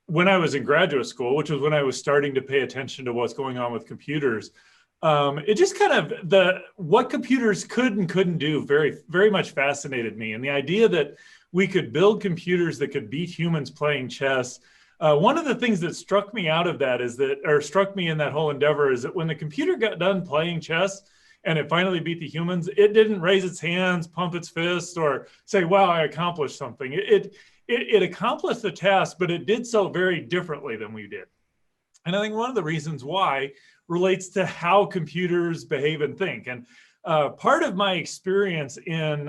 when I was in graduate school, which was when I was starting to pay attention to what's going on with computers, it just kind of what computers could and couldn't do very, very much fascinated me. And the idea that we could build computers that could beat humans playing chess. One of the things that struck me out of that struck me in that whole endeavor is that when the computer got done playing chess and it finally beat the humans, it didn't raise its hands, pump its fist, or say, wow, I accomplished something. It accomplished the task, but it did so very differently than we did. And I think one of the reasons why relates to how computers behave and think. And part of my experience in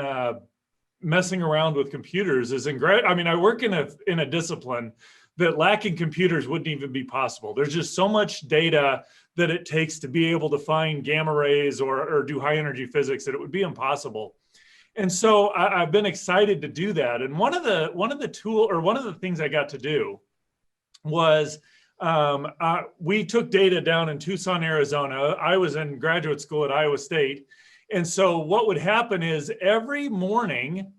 messing around with computers is I work in a discipline that lacking computers wouldn't even be possible. There's just so much data that it takes to be able to find gamma rays or do high energy physics that it would be impossible. And so I've been excited to do that. And one of the things I got to do was we took data down in Tucson, Arizona. I was in graduate school at Iowa State. And so what would happen is every morning,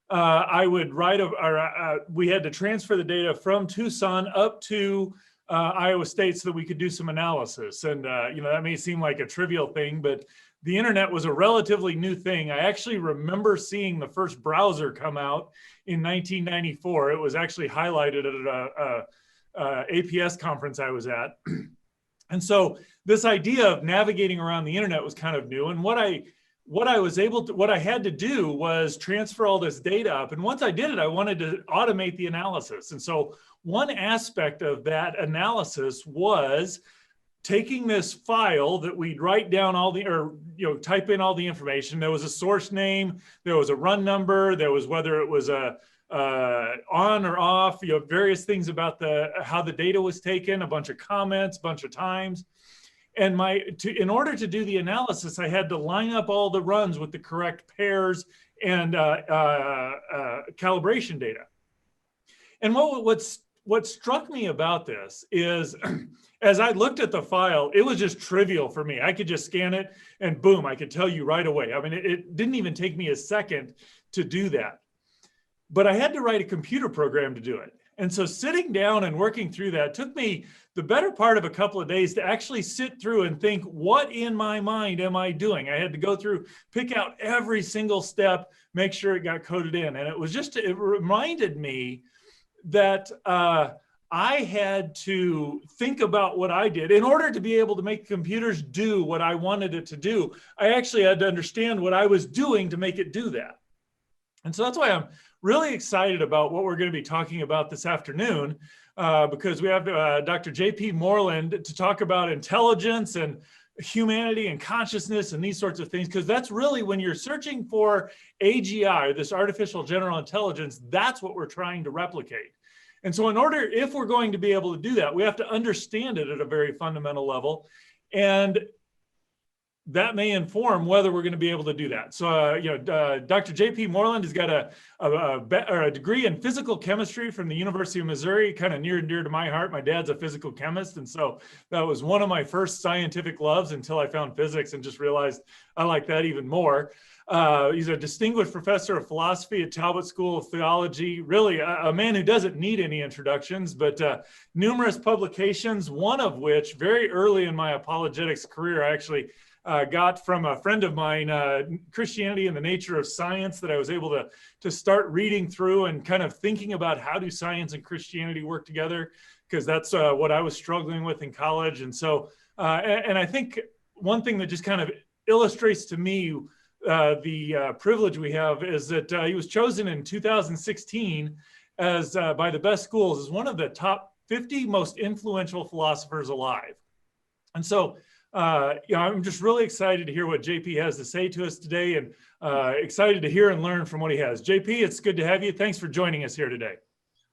I would we had to transfer the data from Tucson up to Iowa State so that we could do some analysis. And, that may seem like a trivial thing, but the internet was a relatively new thing. I actually remember seeing the first browser come out in 1994. It was actually highlighted at a APS conference I was at. And so this idea of navigating around the internet was kind of new. And what I had to do was transfer all this data up. And once I did it, I wanted to automate the analysis. And so one aspect of that analysis was taking this file that we'd write down type in all the information. There was a source name, there was a run number, there was whether it was a on or off, various things about how the data was taken, a bunch of comments, a bunch of times. And in order to do the analysis, I had to line up all the runs with the correct pairs and calibration data. And what struck me about this is, as I looked at the file, it was just trivial for me. I could just scan it and boom, I could tell you right away. I mean, it didn't even take me a second to do that. But I had to write a computer program to do it. And so sitting down and working through that took me the better part of a couple of days to actually sit through and think, what in my mind am I doing? I had to go through, pick out every single step, make sure it got coded in. And it reminded me that I had to think about what I did. In order to be able to make computers do what I wanted it to do, I actually had to understand what I was doing to make it do that. And so that's why I'm really excited about what we're going to be talking about this afternoon, because we have Dr. J.P. Moreland to talk about intelligence and humanity and consciousness and these sorts of things, because that's really when you're searching for AGI, or this artificial general intelligence, that's what we're trying to replicate. And so if we're going to be able to do that, we have to understand it at a very fundamental level. And that may inform whether we're going to be able to do that. So, Dr. J.P. Moreland has got a degree in physical chemistry from the University of Missouri, kind of near and dear to my heart. My dad's a physical chemist, and so that was one of my first scientific loves until I found physics and just realized I like that even more. He's a distinguished professor of philosophy at Talbot School of Theology, really a man who doesn't need any introductions, but numerous publications, one of which very early in my apologetics career, I actually got from a friend of mine, Christianity and the Nature of Science, that I was able to start reading through and kind of thinking about how do science and Christianity work together, because that's what I was struggling with in college. And so, and I think one thing that just kind of illustrates to me the privilege we have is that he was chosen in 2016 as by the best schools as one of the top 50 most influential philosophers alive. And so, I'm just really excited to hear what JP has to say to us today, and excited to hear and learn from what he has. JP, it's good to have you. Thanks for joining us here today.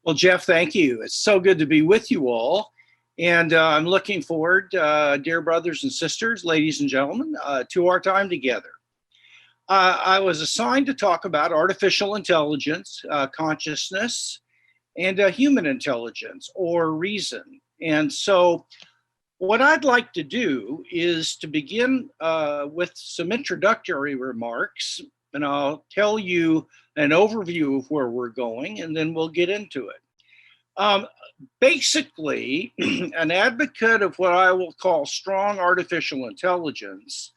Well, Jeff, thank you. It's so good to be with you all. And I'm looking forward, dear brothers and sisters, ladies and gentlemen, to our time together. I was assigned to talk about artificial intelligence, consciousness, and human intelligence, or reason. And so what I'd like to do is to begin with some introductory remarks, and I'll tell you an overview of where we're going, and then we'll get into it. Um, Basically, an advocate of what I will call strong artificial intelligence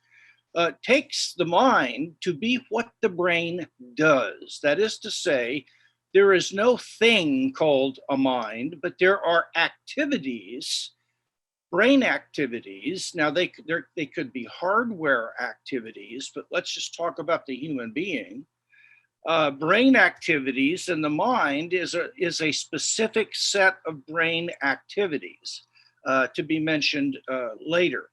takes the mind to be what the brain does. That is to say, there is no thing called a mind, but there are activities, brain activities. Now, they could be hardware activities, but let's just talk about the human being. Brain activities, and the mind is a specific set of brain activities to be mentioned later.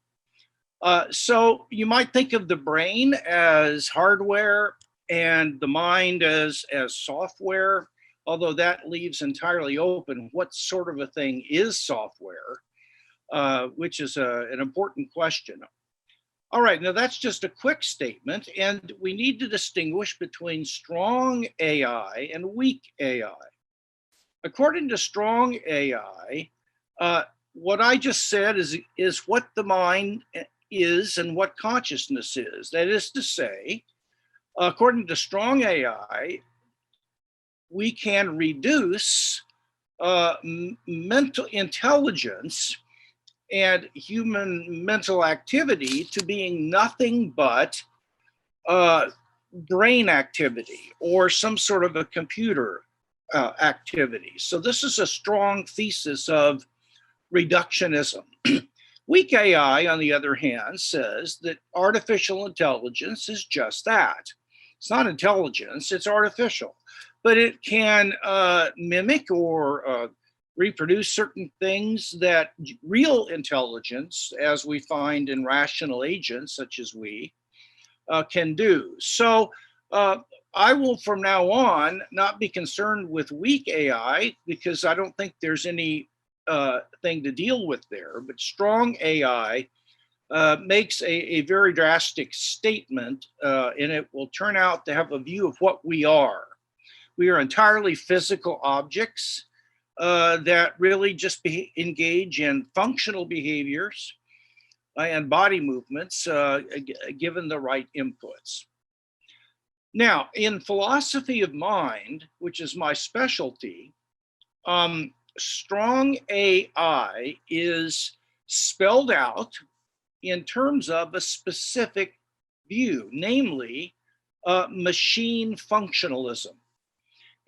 So you might think of the brain as hardware and the mind as software, although that leaves entirely open what sort of a thing is software, which is an important question. All right, now that's just a quick statement, and we need to distinguish between strong AI and weak AI. According to strong AI, what I just said is what the mind is and what consciousness is. That is to say, according to strong AI, we can reduce mental intelligence and human mental activity to being nothing but brain activity or some sort of a computer activity. So this is a strong thesis of reductionism. Weak AI, on the other hand, says that artificial intelligence is just that. It's not intelligence, it's artificial, but it can mimic or reproduce certain things that real intelligence, as we find in rational agents such as we, can do. So I will from now on not be concerned with weak AI because I don't think there's any thing to deal with there, but strong AI makes a very drastic statement, and it will turn out to have a view of what we are. We are entirely physical objects that really just engage in functional behaviors and body movements given the right inputs. Now, in philosophy of mind, which is my specialty, strong AI is spelled out in terms of a specific view, namely machine functionalism.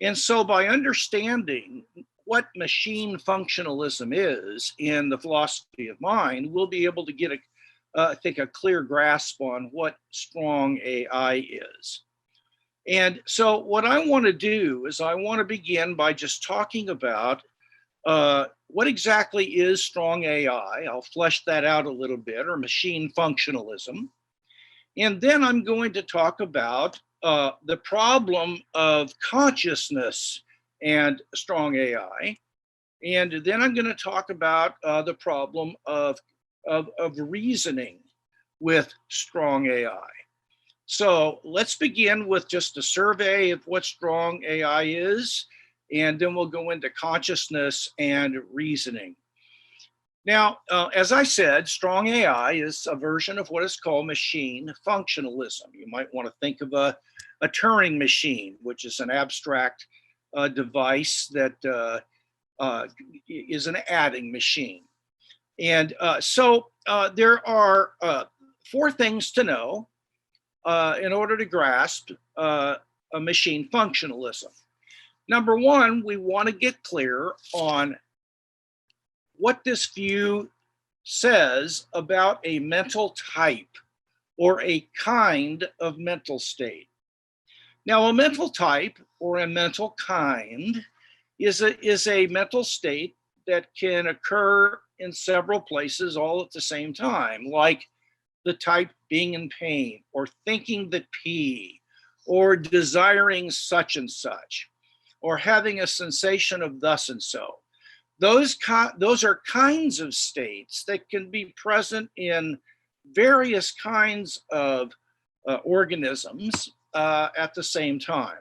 And so by understanding what machine functionalism is in the philosophy of mind, we'll be able to get I think a clear grasp on what strong AI is. And so what I want to do is I want to begin by just talking about what exactly is strong AI. I'll flesh that out a little bit, or machine functionalism. And then I'm going to talk about the problem of consciousness and strong AI. And then I'm going to talk about the problem of reasoning with strong AI. So let's begin with just a survey of what strong AI is, and then we'll go into consciousness and reasoning. Now, as I said, strong AI is a version of what is called machine functionalism. You might want to think of a Turing machine, which is an abstract device that is an adding machine. And so there are 4 things to know in order to grasp a machine functionalism. Number 1, we want to get clear on what this view says about a mental type or a kind of mental state. Now, a mental type or a mental kind is a mental state that can occur in several places all at the same time, like the type being in pain, or thinking the P, or desiring such and such, or having a sensation of thus and so. Those are kinds of states that can be present in various kinds of organisms at the same time.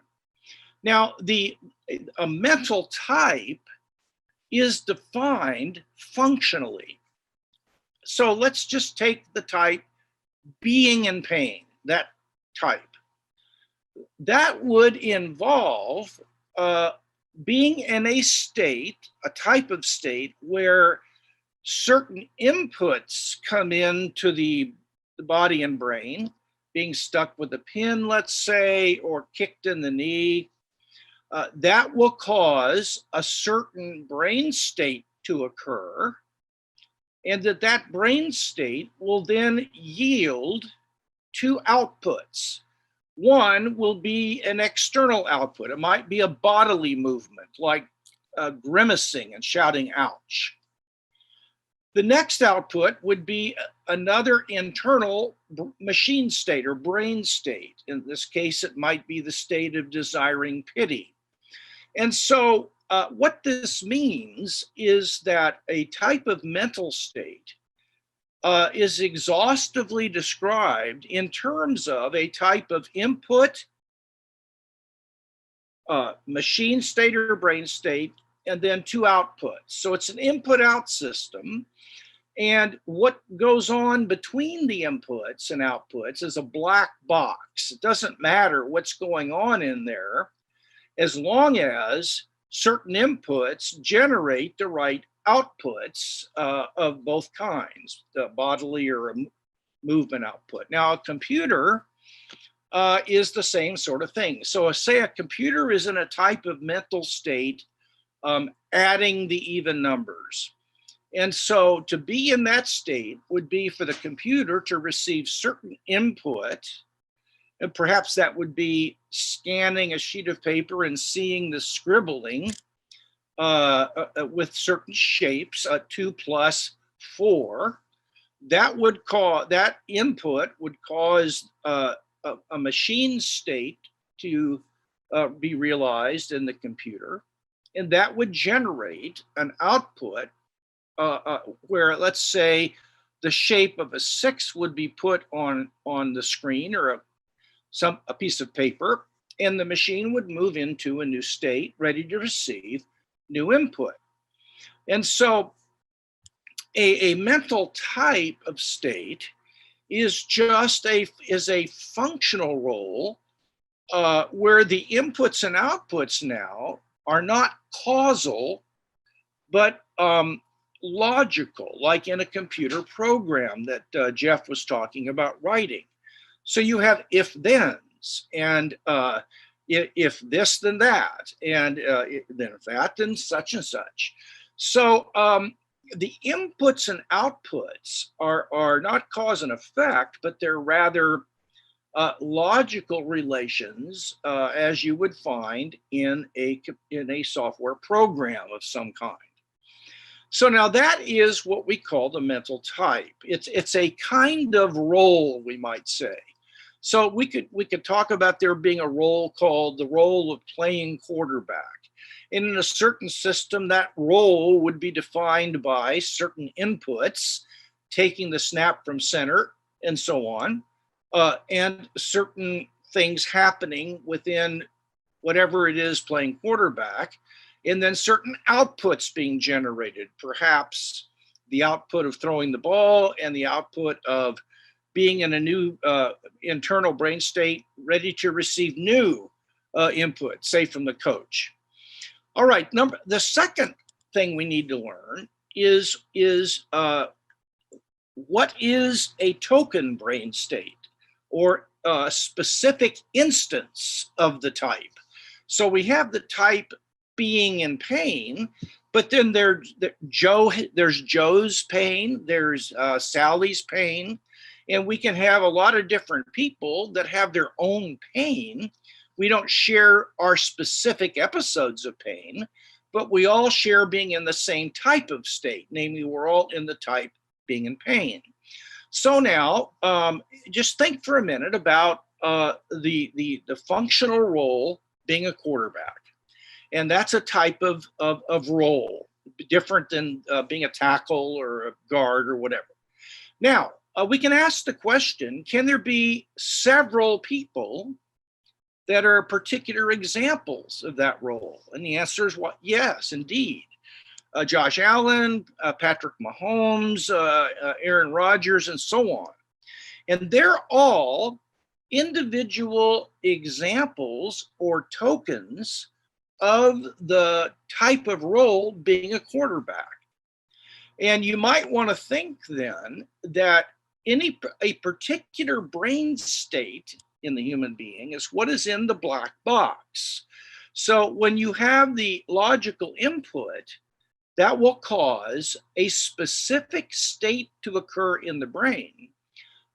Now, a mental type is defined functionally. So let's just take the type being in pain, that type. That would involve being in a state, a type of state where certain inputs come into the body and brain, being stuck with a pin, let's say, or kicked in the knee, that will cause a certain brain state to occur, and that brain state will then yield two outputs. One will be an external output. It might be a bodily movement, like grimacing and shouting, ouch. The next output would be another internal machine state or brain state. In this case, it might be the state of desiring pity. And so what this means is that a type of mental state is exhaustively described in terms of a type of input, machine state or brain state, and then two outputs. So it's an input-out system. And what goes on between the inputs and outputs is a black box. It doesn't matter what's going on in there, as long as certain inputs generate the right outputs of both kinds, the bodily or a movement output. Now, a computer is the same sort of thing. So say a computer is in a type of mental state, adding the even numbers. And so to be in that state would be for the computer to receive certain input, and perhaps that would be scanning a sheet of paper and seeing the scribbling with certain shapes, 2 + 4. That input would cause a machine state to be realized in the computer, and that would generate an output where, let's say, the shape of a 6 would be put on the screen or a piece of paper, and the machine would move into a new state, ready to receive new input. And so a mental type of state is just a functional role where the inputs and outputs now are not causal, but logical, like in a computer program that Jeff was talking about writing. So you have if-thens, and if this, then that, and then if that, then such and such. So the inputs and outputs are not cause and effect, but they're rather logical relations, as you would find in a software program of some kind. So now that is what we call the mental type. It's a kind of role, we might say. So we could talk about there being a role called the role of playing quarterback. And in a certain system, that role would be defined by certain inputs, taking the snap from center and so on, and certain things happening within whatever it is playing quarterback, and then certain outputs being generated, perhaps the output of throwing the ball and the output of being in a new internal brain state, ready to receive new input, say from the coach. All right, the second thing we need to learn is what is a token brain state, or a specific instance of the type. So we have the type being in pain, but then there's Joe's pain, there's Sally's pain, and we can have a lot of different people that have their own pain. We don't share our specific episodes of pain, but we all share being in the same type of state, namely we're all in the type being in pain. So now just think for a minute about the functional role being a quarterback. And that's a type of role, different than being a tackle or a guard or whatever. Now, we can ask the question, can there be several people that are particular examples of that role? And the answer is yes, indeed. Josh Allen, Patrick Mahomes, Aaron Rodgers, and so on. And they're all individual examples or tokens of the type of role being a quarterback. And you might want to think then that a particular brain state in the human being is what is in the black box. So when you have the logical input, that will cause a specific state to occur in the brain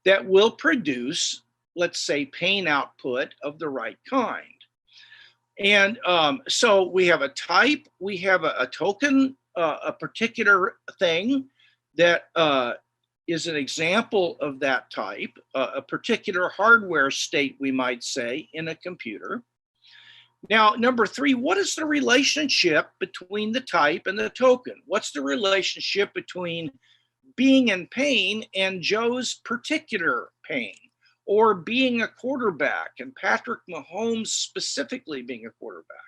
that will produce, let's say, pain output of the right kind. And so we have a type, we have a token, a particular thing that is an example of that type, a particular hardware state, we might say, in a computer. Now, number three, what is the relationship between the type and the token? What's the relationship between being in pain and Joe's particular pain, or being a quarterback and Patrick Mahomes specifically being a quarterback?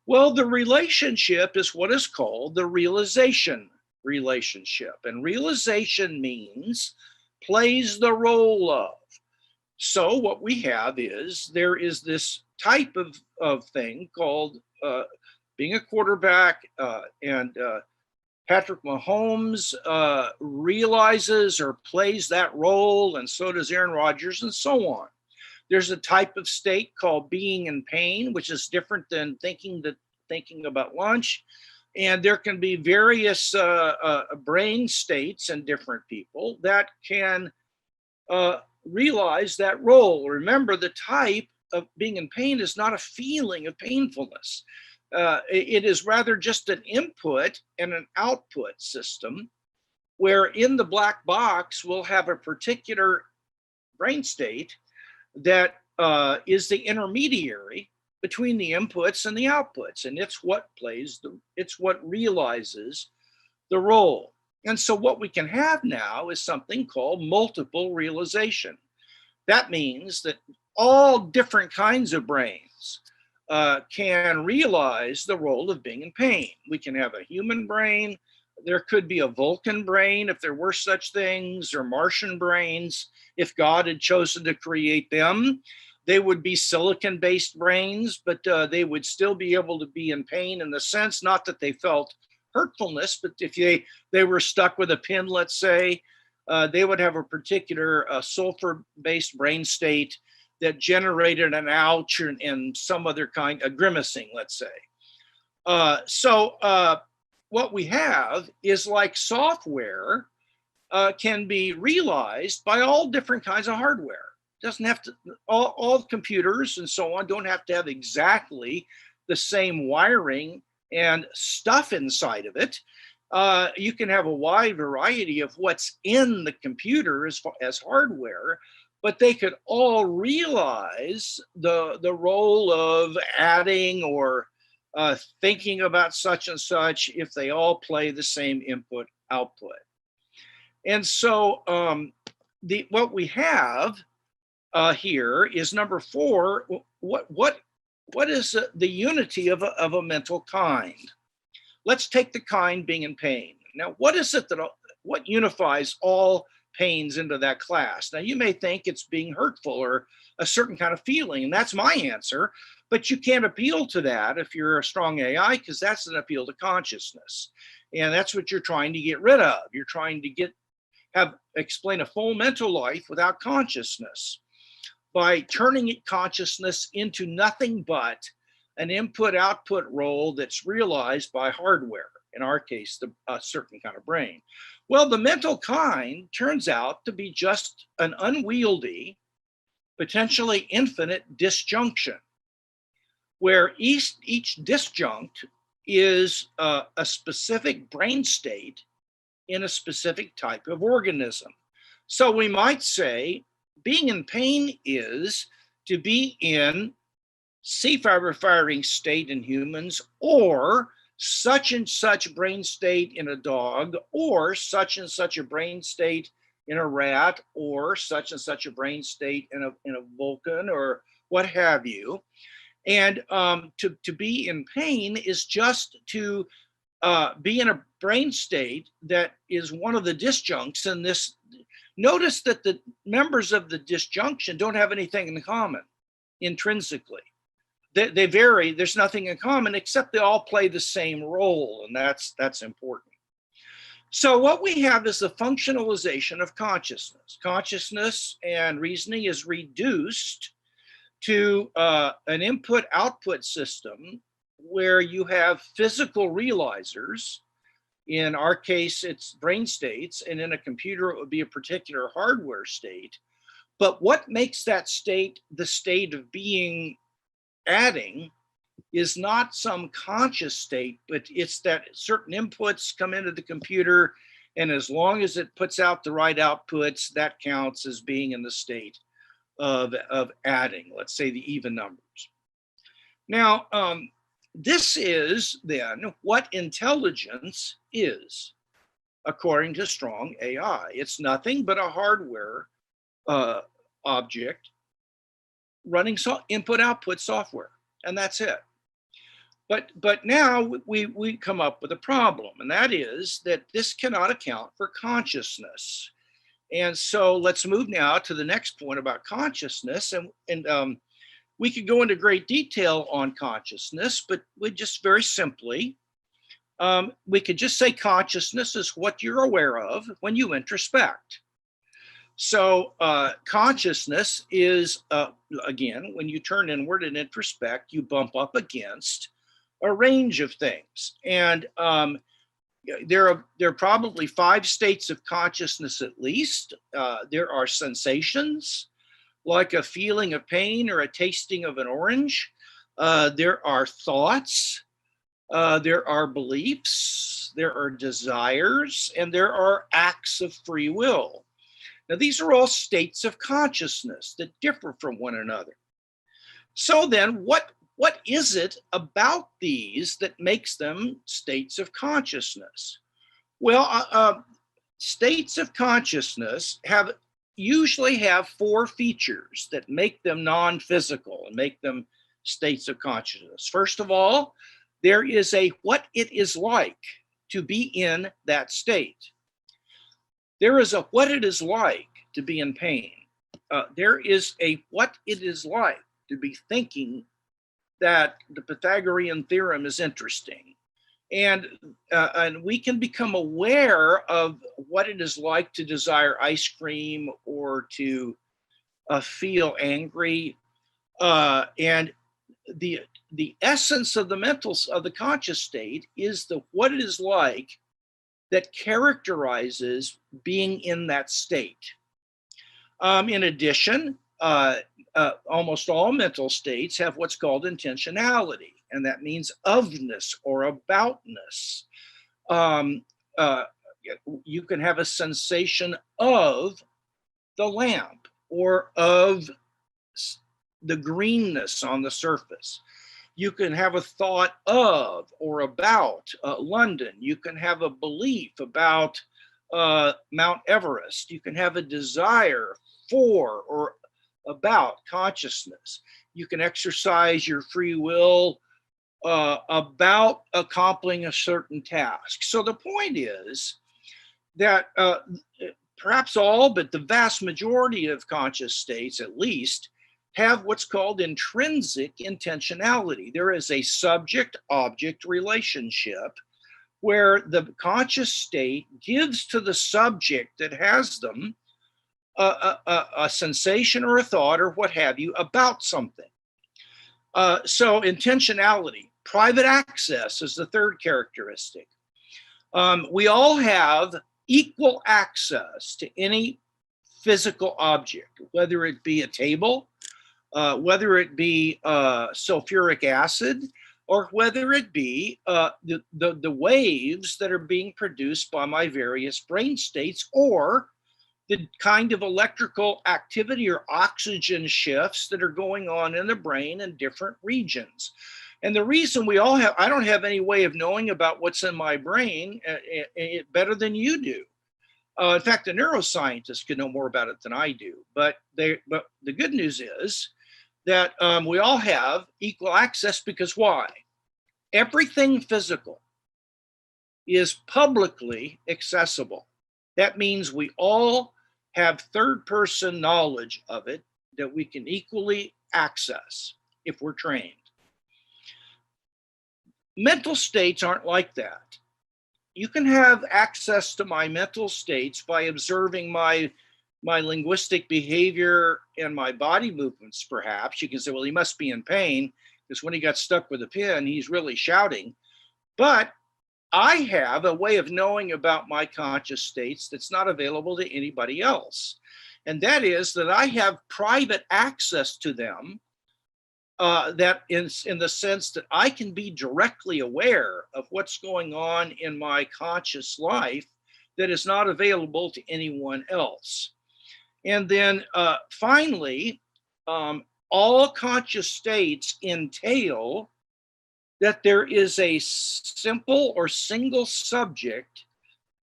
Well, the relationship is what is called the realization relationship. And realization means plays the role of. So what we have is there is this type of thing called being a quarterback, and Patrick Mahomes realizes or plays that role, and so does Aaron Rodgers, and so on. There's a type of state called being in pain, which is different than thinking about lunch. And there can be various brain states in different people that can realize that role. Remember, the type of being in pain is not a feeling of painfulness. It is rather just an input and an output system, where in the black box we'll have a particular brain state that is the intermediary between the inputs and the outputs, and it's what realizes the role. And so what we can have now is something called multiple realization. That means that all different kinds of brains can realize the role of being in pain. We can have a human brain. There could be a Vulcan brain if there were such things, or Martian brains. If God had chosen to create them, they would be silicon-based brains, but they would still be able to be in pain in the sense, not that they felt hurtfulness, but if they were stuck with a pin, let's say, they would have a particular sulfur-based brain state that generated an ouch and some other kind of grimacing, let's say. So what we have is like software can be realized by all different kinds of hardware. Doesn't have to, all computers and so on don't have to have exactly the same wiring and stuff inside of it. You can have a wide variety of what's in the computer as hardware, but they could all realize the role of adding or thinking about such and such if they all play the same input output. And so what we have here is number four. What is the unity of a mental kind? Let's take the kind being in pain. Now, what is it what unifies all pains into that class? Now, you may think it's being hurtful or a certain kind of feeling, and that's my answer, but you can't appeal to that if you're a strong AI, because that's an appeal to consciousness. And that's what you're trying to get rid of. You're trying to explain a full mental life without consciousness, by turning consciousness into nothing but an input-output role that's realized by hardware, in our case, a certain kind of brain. Well, the mental kind turns out to be just an unwieldy, potentially infinite disjunction, where each disjunct is a specific brain state in a specific type of organism. So we might say being in pain is to be in C fiber firing state in humans, or such and such brain state in a dog, or such and such a brain state in a rat, or such and such a brain state in a Vulcan, or what have you. And to be in pain is just to be in a brain state that is one of the disjuncts in this. Notice that the members of the disjunction don't have anything in common intrinsically, they vary. There's nothing in common except they all play the same role, and that's important. So what we have is the functionalization of consciousness. Consciousness and reasoning is reduced to an input-output system where you have physical realizers. In our case, it's brain states, and in a computer, it would be a particular hardware state. But what makes that state the state of being adding is not some conscious state, but it's that certain inputs come into the computer, and as long as it puts out the right outputs, that counts as being in the state of adding, let's say the even numbers. Now, this is then what intelligence is, according to strong AI. It's nothing but a hardware object running input-output software, and that's it. But now we come up with a problem, and that is that this cannot account for consciousness. And so let's move now to the next point about consciousness, and we could go into great detail on consciousness, but we just very simply, we could just say consciousness is what you're aware of when you introspect. So consciousness is, again, when you turn inward and introspect, you bump up against a range of things. And there are probably 5 states of consciousness at least. There are sensations, like a feeling of pain or a tasting of an orange. There are thoughts, there are beliefs, there are desires, and there are acts of free will. Now, these are all states of consciousness that differ from one another. So then, what is it about these that makes them states of consciousness? Well, states of consciousness usually have 4 features that make them non-physical and make them states of consciousness. First of all, there is a what it is like to be in that state. There is a what it is like to be in pain. There is a what it is like to be thinking that the Pythagorean theorem is interesting. And we can become aware of what it is like to desire ice cream or to feel angry. And the essence of the conscious state is what it is like that characterizes being in that state. In addition, almost all mental states have what's called intentionality, and that means ofness or aboutness. You can have a sensation of the lamp or of the greenness on the surface. You can have a thought of or about London. You can have a belief about Mount Everest. You can have a desire for or about consciousness. You can exercise your free will about accomplishing a certain task. So the point is that perhaps all, but the vast majority of conscious states, at least, have what's called intrinsic intentionality. There is a subject-object relationship where the conscious state gives to the subject that has them a sensation or a thought or what have you about something. So intentionality, private access is the third characteristic. We all have equal access to any physical object, whether it be a table, whether it be sulfuric acid, or whether it be the waves that are being produced by my various brain states, or the kind of electrical activity or oxygen shifts that are going on in the brain in different regions. And the reason I don't have any way of knowing about what's in my brain better than you do. In fact, the neuroscientists could know more about it than I do. But the good news is that we all have equal access, because why? Everything physical is publicly accessible. That means we all have third-person knowledge of it that we can equally access if we're trained. mental states aren't like that. You can have access to my mental states by observing my linguistic behavior and my body movements, perhaps. You can say, well, he must be in pain because when he got stuck with a pin, he's really shouting. But I have a way of knowing about my conscious states that's not available to anybody else. And that is that I have private access to them, that is in the sense that I can be directly aware of what's going on in my conscious life that is not available to anyone else. And then finally, all conscious states entail that there is a simple or single subject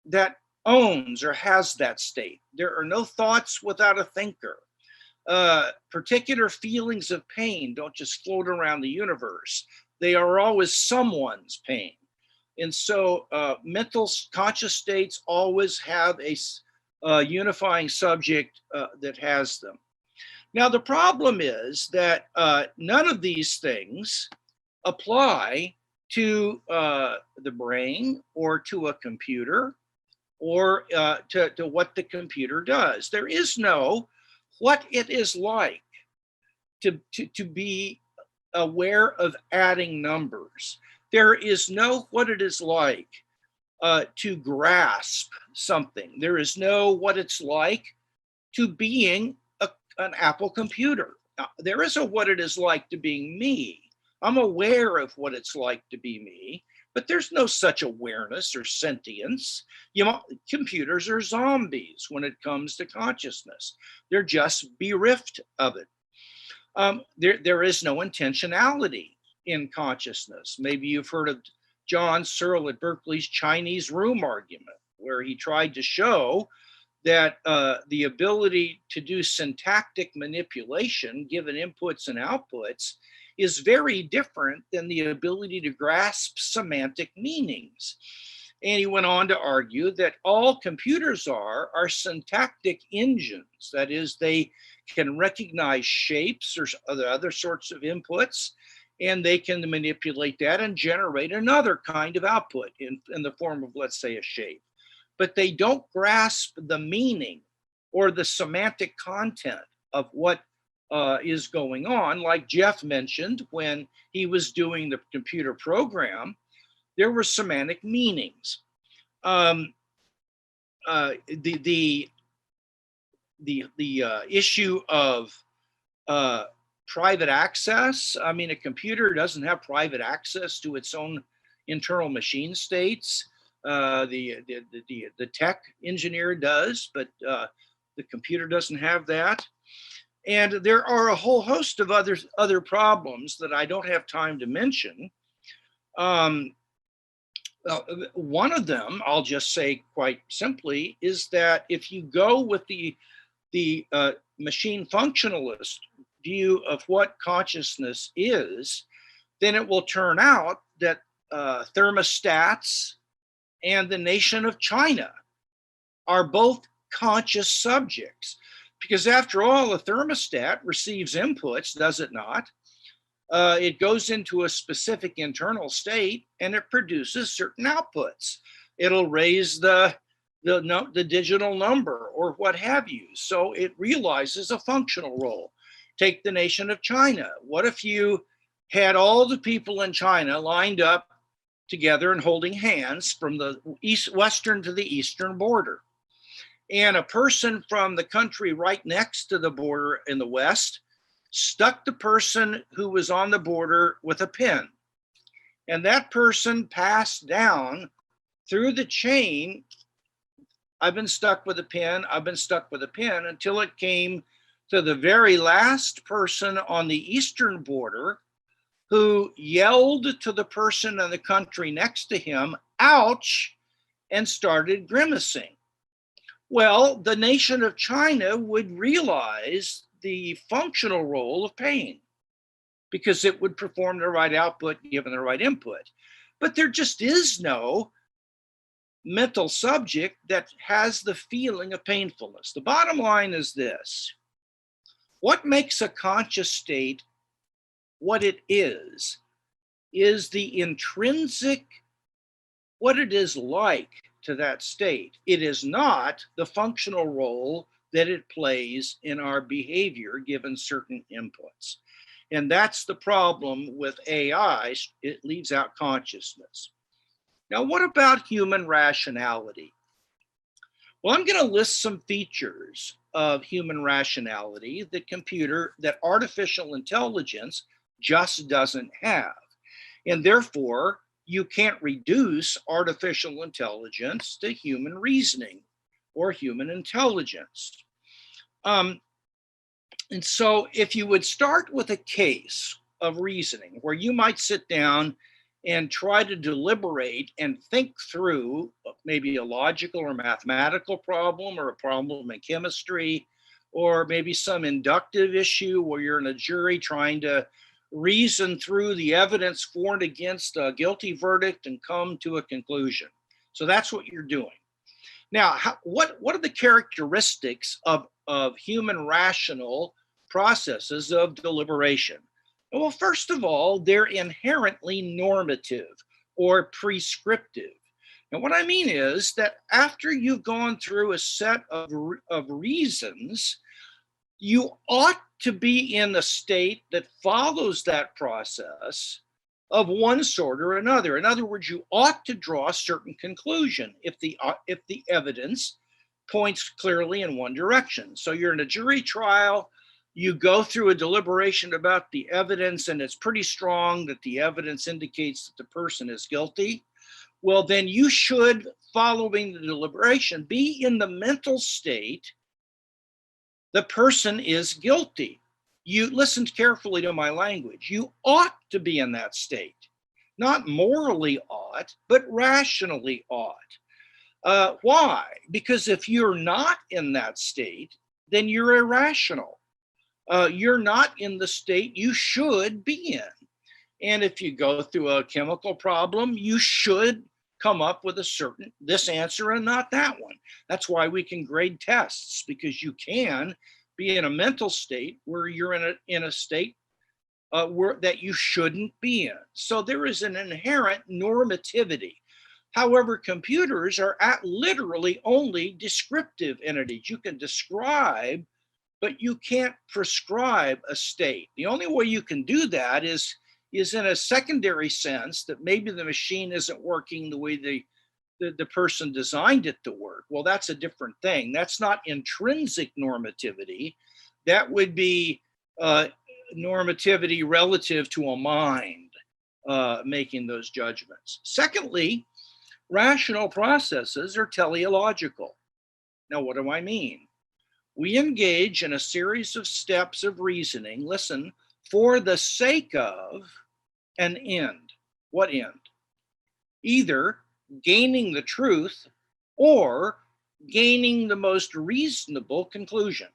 that owns or has that state. There are no thoughts without a thinker. Particular feelings of pain don't just float around the universe. They are always someone's pain. And so mental conscious states always have a unifying subject that has them. Now, the problem is that none of these things apply to the brain or to a computer or to what the computer does. There is no what it is like to be aware of adding numbers. There is no what it is like to grasp something. There is no what it's like to being an Apple computer. Now, there is a what it is like to being me. I'm aware of what it's like to be me, but there's no such awareness or sentience. You know, computers are zombies when it comes to consciousness. They're just bereft of it. There is no intentionality in consciousness. Maybe you've heard of John Searle at Berkeley's Chinese room argument, where he tried to show that the ability to do syntactic manipulation, given inputs and outputs, is very different than the ability to grasp semantic meanings. And he went on to argue that all computers are syntactic engines. That is, they can recognize shapes or other sorts of inputs, and they can manipulate that and generate another kind of output in the form of, let's say, a shape. But they don't grasp the meaning or the semantic content of what is going on. Like Jeff mentioned, when he was doing the computer program, there were semantic meanings. The issue of private access. I mean, a computer doesn't have private access to its own internal machine states. The tech engineer does, but the computer doesn't have that. And there are a whole host of other problems that I don't have time to mention. One of them, I'll just say quite simply, is that if you go with the machine functionalist view of what consciousness is, then it will turn out that thermostats and the nation of China are both conscious subjects. Because after all, a thermostat receives inputs, does it not? It goes into a specific internal state and it produces certain outputs. It'll raise the digital number or what have you. So it realizes a functional role. Take the nation of China. What if you had all the people in China lined up together and holding hands from the western to the eastern border? And a person from the country right next to the border in the west stuck the person who was on the border with a pin. And that person passed down through the chain. I've been stuck with a pin, I've been stuck with a pin, until it came to the very last person on the eastern border, who yelled to the person in the country next to him, "Ouch," and started grimacing. Well, the nation of China would realize the functional role of pain because it would perform the right output given the right input. But there just is no mental subject that has the feeling of painfulness. The bottom line is this: what makes a conscious state what it is is the intrinsic, what it is like to that state. It is not the functional role that it plays in our behavior given certain inputs. And that's the problem with AI. It leaves out consciousness. Now, what about human rationality? Well, I'm going to list some features of human rationality that artificial intelligence just doesn't have. And therefore, you can't reduce artificial intelligence to human reasoning or human intelligence. And so if you would start with a case of reasoning where you might sit down and try to deliberate and think through maybe a logical or mathematical problem or a problem in chemistry, or maybe some inductive issue where you're in a jury trying to reason through the evidence for and against a guilty verdict and come to a conclusion. So that's what you're doing. Now, what are the characteristics of human rational processes of deliberation? Well, first of all, they're inherently normative or prescriptive. And what I mean is that after you've gone through a set of reasons, you ought to be in a state that follows that process of one sort or another. In other words, you ought to draw a certain conclusion if the evidence points clearly in one direction. So you're in a jury trial, you go through a deliberation about the evidence, and it's pretty strong that the evidence indicates that the person is guilty. Well, then you should, following the deliberation, be in the mental state the person is guilty. You listened carefully to my language. You ought to be in that state, not morally ought, but rationally ought. Why? Because if you're not in that state, then you're irrational. You're not in the state you should be in. And if you go through a chemical problem, you should come up with this answer and not that one. That's why we can grade tests, because you can be in a mental state where you're in a state that you shouldn't be in. So there is an inherent normativity. However, computers are literally only descriptive entities. You can describe, but you can't prescribe a state. The only way you can do that is in a secondary sense, that maybe the machine isn't working the way the person designed it to work. Well, that's a different thing. That's not intrinsic normativity. That would be normativity relative to a mind making those judgments. Secondly, rational processes are teleological. Now, what do I mean? We engage in a series of steps of reasoning, listen, for the sake of an end. What end? Either gaining the truth or gaining the most reasonable conclusion.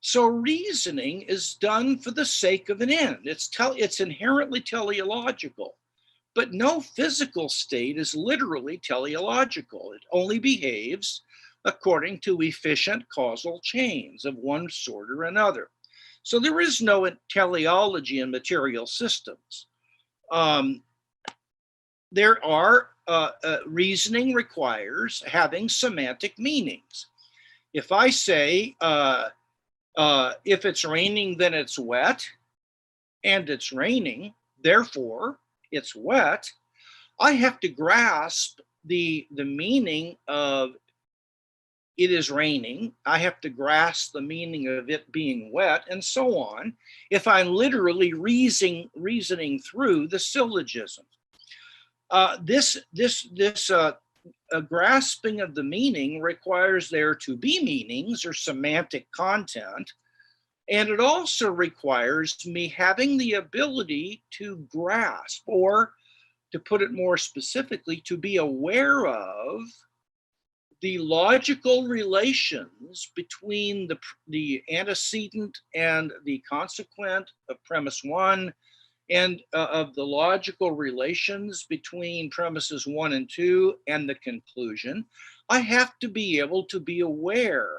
So reasoning is done for the sake of an end. It's inherently teleological, but no physical state is literally teleological. It only behaves according to efficient causal chains of one sort or another. So there is no teleology in material systems. Reasoning requires having semantic meanings. If I say, if it's raining, then it's wet, and it's raining, therefore it's wet, I have to grasp the meaning of it is raining. I have to grasp the meaning of it being wet, and so on, if I'm literally reasoning through the syllogism. This grasping of the meaning requires there to be meanings or semantic content, and it also requires me having the ability to grasp, or to put it more specifically, to be aware of the logical relations between the antecedent and the consequent of premise one, and of the logical relations between premises 1 and 2 and the conclusion. I have to be able to be aware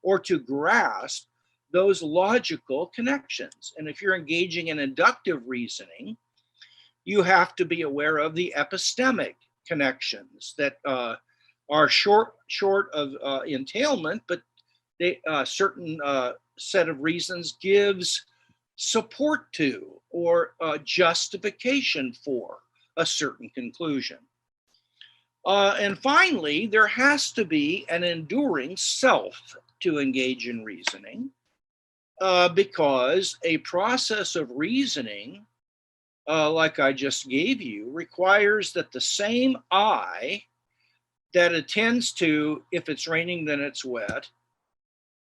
or to grasp those logical connections. And if you're engaging in inductive reasoning, you have to be aware of the epistemic connections that are short of entailment, but they certain set of reasons gives support to or justification for a certain conclusion. And finally, there has to be an enduring self to engage in reasoning, because a process of reasoning, like I just gave you, requires that the same I that attends to if it's raining, then it's wet,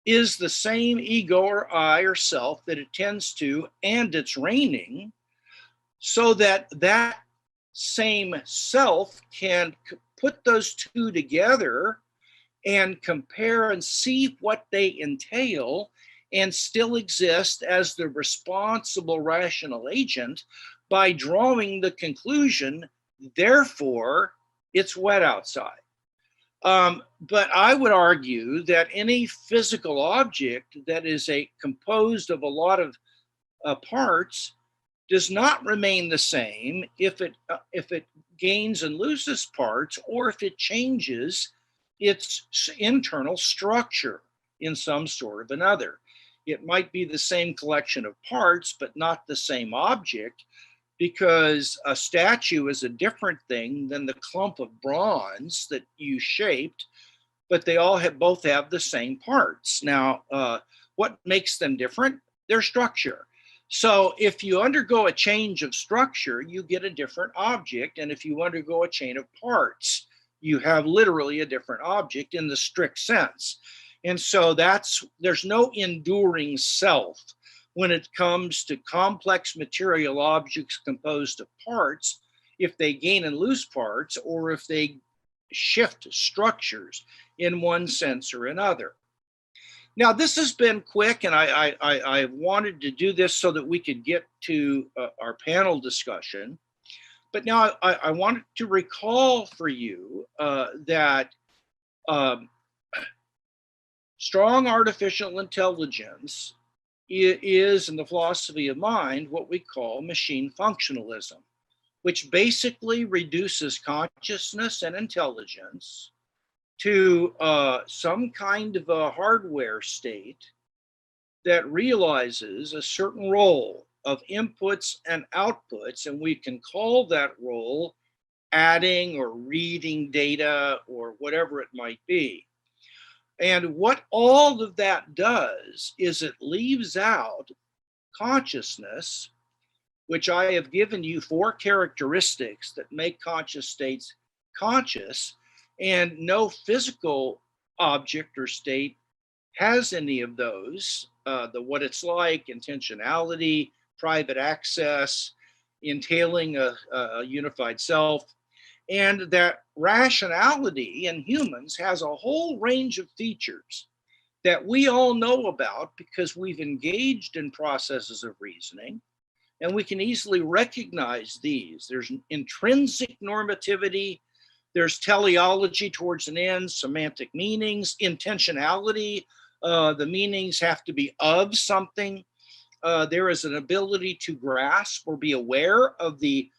is the same ego or I or self that attends to and it's raining, so that that same self can put those two together and compare and see what they entail and still exist as the responsible rational agent by drawing the conclusion, therefore, it's wet outside. But I would argue that any physical object that is composed of a lot of parts does not remain the same if it gains and loses parts, or if it changes its internal structure in some sort of another. It might be the same collection of parts, but not the same object, because a statue is a different thing than the clump of bronze that you shaped, but they all both have the same parts. Now, what makes them different? Their structure. So if you undergo a change of structure, you get a different object. And if you undergo a change of parts, you have literally a different object in the strict sense. And so there's no enduring self when it comes to complex material objects composed of parts, if they gain and lose parts, or if they shift structures in one sense or another. Now, this has been quick, and I wanted to do this so that we could get to our panel discussion. But now I wanted to recall for you that strong artificial intelligence is, in the philosophy of mind, what we call machine functionalism, which basically reduces consciousness and intelligence to some kind of a hardware state that realizes a certain role of inputs and outputs, and we can call that role adding or reading data or whatever it might be. And what all of that does is it leaves out consciousness, which I have given you 4 characteristics that make conscious states conscious, and no physical object or state has any of those. What it's like, intentionality, private access, entailing a unified self, and that rationality in humans has a whole range of features that we all know about because we've engaged in processes of reasoning, and we can easily recognize these. There's intrinsic normativity, there's teleology towards an end, semantic meanings, intentionality, the meanings have to be of something. There is an ability to grasp or be aware of the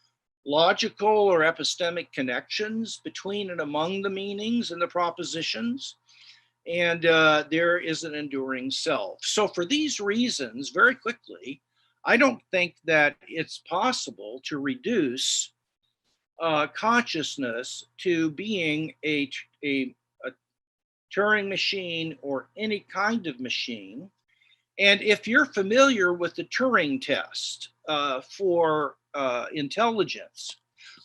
logical or epistemic connections between and among the meanings and the propositions. And there is an enduring self. So for these reasons, very quickly, I don't think that it's possible to reduce consciousness to being a Turing machine or any kind of machine. And if you're familiar with the Turing test for intelligence,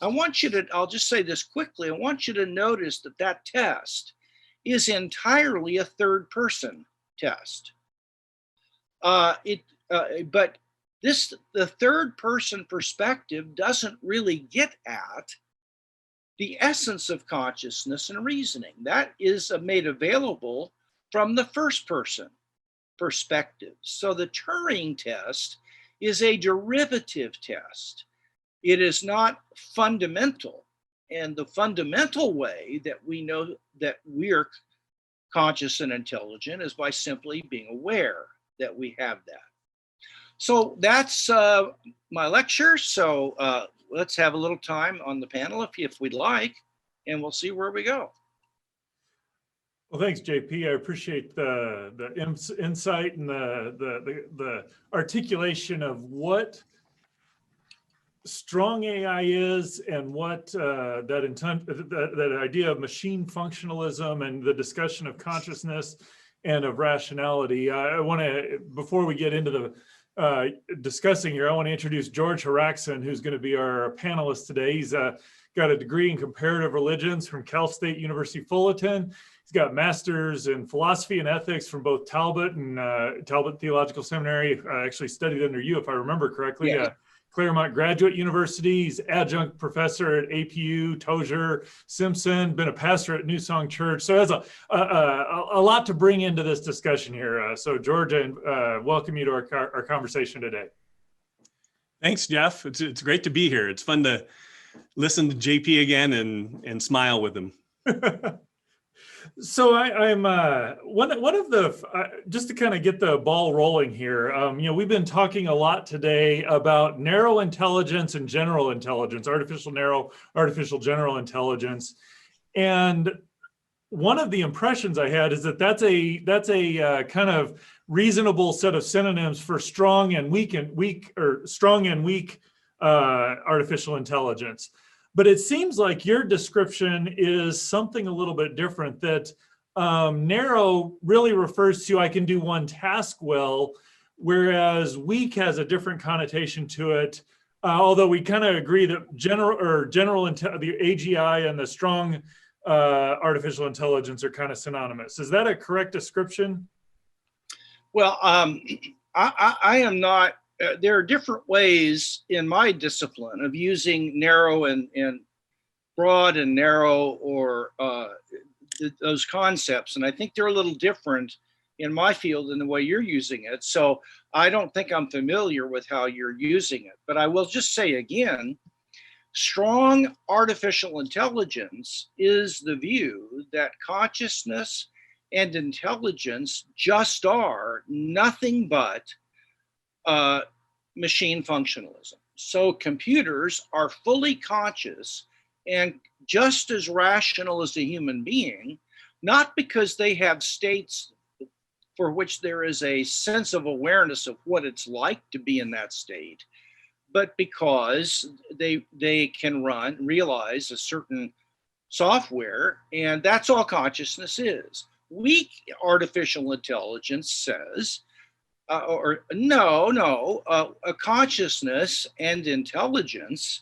I'll just say this quickly, I want you to notice that that test is entirely a third person test. But the third person perspective doesn't really get at the essence of consciousness and reasoning. That is made available from the first person perspective. So the Turing test is a derivative test. It is not fundamental. And the fundamental way that we know that we're conscious and intelligent is by simply being aware that we have that. So that's my lecture. So let's have a little time on the panel if we'd like, and we'll see where we go. Well, thanks, JP. I appreciate the insight and the articulation of what strong AI is and what that idea of machine functionalism and the discussion of consciousness and of rationality. I want to, before we get into the discussing here, I want to introduce George Haraksin, who's going to be our panelist today. He's got a degree in comparative religions from Cal State University Fullerton. He's got masters in philosophy and ethics from both Talbot and Talbot Theological Seminary. I actually studied under you, if I remember correctly. Yeah. Claremont Graduate University. He's adjunct professor at APU, Tozier, Simpson, been a pastor at New Song Church. So has a lot to bring into this discussion here. So George, I welcome you to our conversation today. Thanks, Jeff. It's great to be here. It's fun to listen to JP again and smile with him. So I'm one of the just to kind of get the ball rolling here. We've been talking a lot today about narrow intelligence and general intelligence, artificial narrow, artificial general intelligence, and one of the impressions I had is that that's a kind of reasonable set of synonyms for strong and weak artificial intelligence. But it seems like your description is something a little bit different, that narrow really refers to I can do one task well, whereas weak has a different connotation to it. Although we kind of agree that the AGI and the strong artificial intelligence are kind of synonymous. Is that a correct description? Well, I am not. There are different ways in my discipline of using narrow and broad and narrow, or those concepts. And I think they're a little different in my field than the way you're using it. So I don't think I'm familiar with how you're using it. But I will just say again, strong artificial intelligence is the view that consciousness and intelligence just are nothing but machine functionalism. So computers are fully conscious and just as rational as a human being, not because they have states for which there is a sense of awareness of what it's like to be in that state, but because they can realize a certain software, and that's all consciousness is. Weak artificial intelligence says, a consciousness and intelligence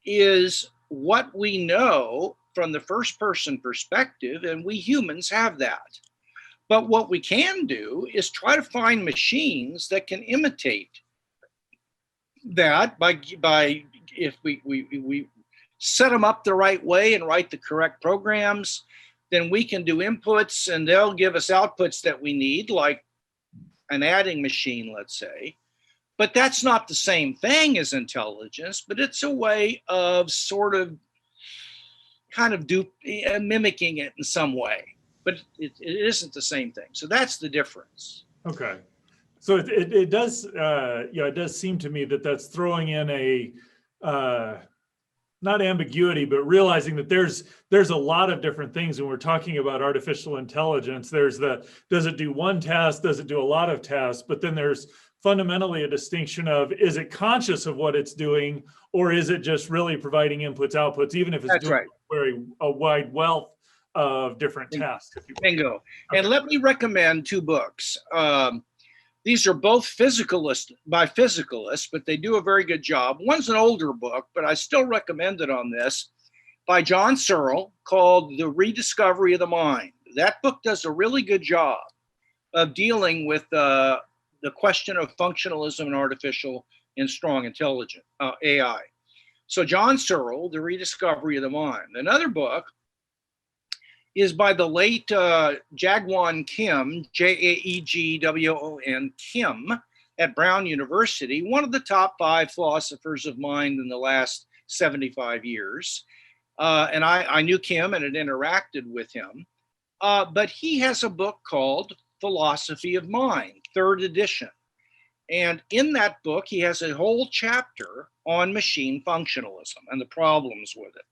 is what we know from the first person perspective, and we humans have that. But what we can do is try to find machines that can imitate that by if we set them up the right way and write the correct programs, then we can do inputs and they'll give us outputs that we need, like an adding machine, let's say. But that's not the same thing as intelligence, but it's a way of sort of kind of mimicking it in some way. But it isn't the same thing. So that's the difference. Okay. So it does, it does seem to me that that's throwing in a, not ambiguity, but realizing that there's a lot of different things when we're talking about artificial intelligence. There's does it do one task? Does it do a lot of tasks? But then there's fundamentally a distinction of, is it conscious of what it's doing, or is it just really providing inputs, outputs, even if it's That's doing right. a wide wealth of different tasks. Bingo. Okay. And let me recommend two books. These are both physicalists, but they do a very good job. One's an older book, but I still recommend it on this, by John Searle, called The Rediscovery of the Mind. That book does a really good job of dealing with the question of functionalism and artificial and strong intelligence, AI. So John Searle, The Rediscovery of the Mind. Another book is by the late Jaegwon Kim, Jaegwon Kim, at Brown University, one of the top 5 philosophers of mind in the last 75 years. And I knew Kim and had interacted with him. But he has a book called Philosophy of Mind, 3rd edition. And in that book, he has a whole chapter on machine functionalism and the problems with it.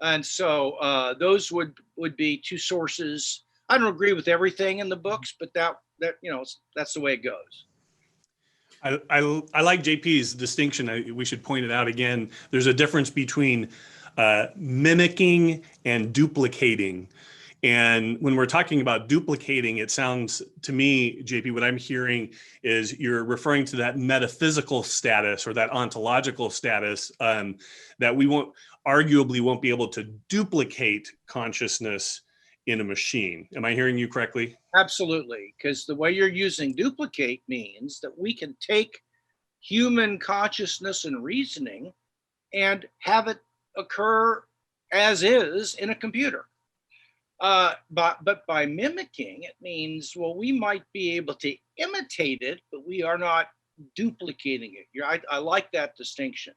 And so those would be two sources. I don't agree with everything in the books, but that that's the way it goes. I like JP's distinction. We should point it out again. There's a difference between mimicking and duplicating. And when we're talking about duplicating, it sounds to me, JP, what I'm hearing is you're referring to that metaphysical status or that ontological status that we arguably won't be able to duplicate consciousness in a machine. Am I hearing you correctly? Absolutely, because the way you're using duplicate means that we can take human consciousness and reasoning and have it occur as is in a computer. But by mimicking, it means, well, we might be able to imitate it, but we are not duplicating it. I like that distinction.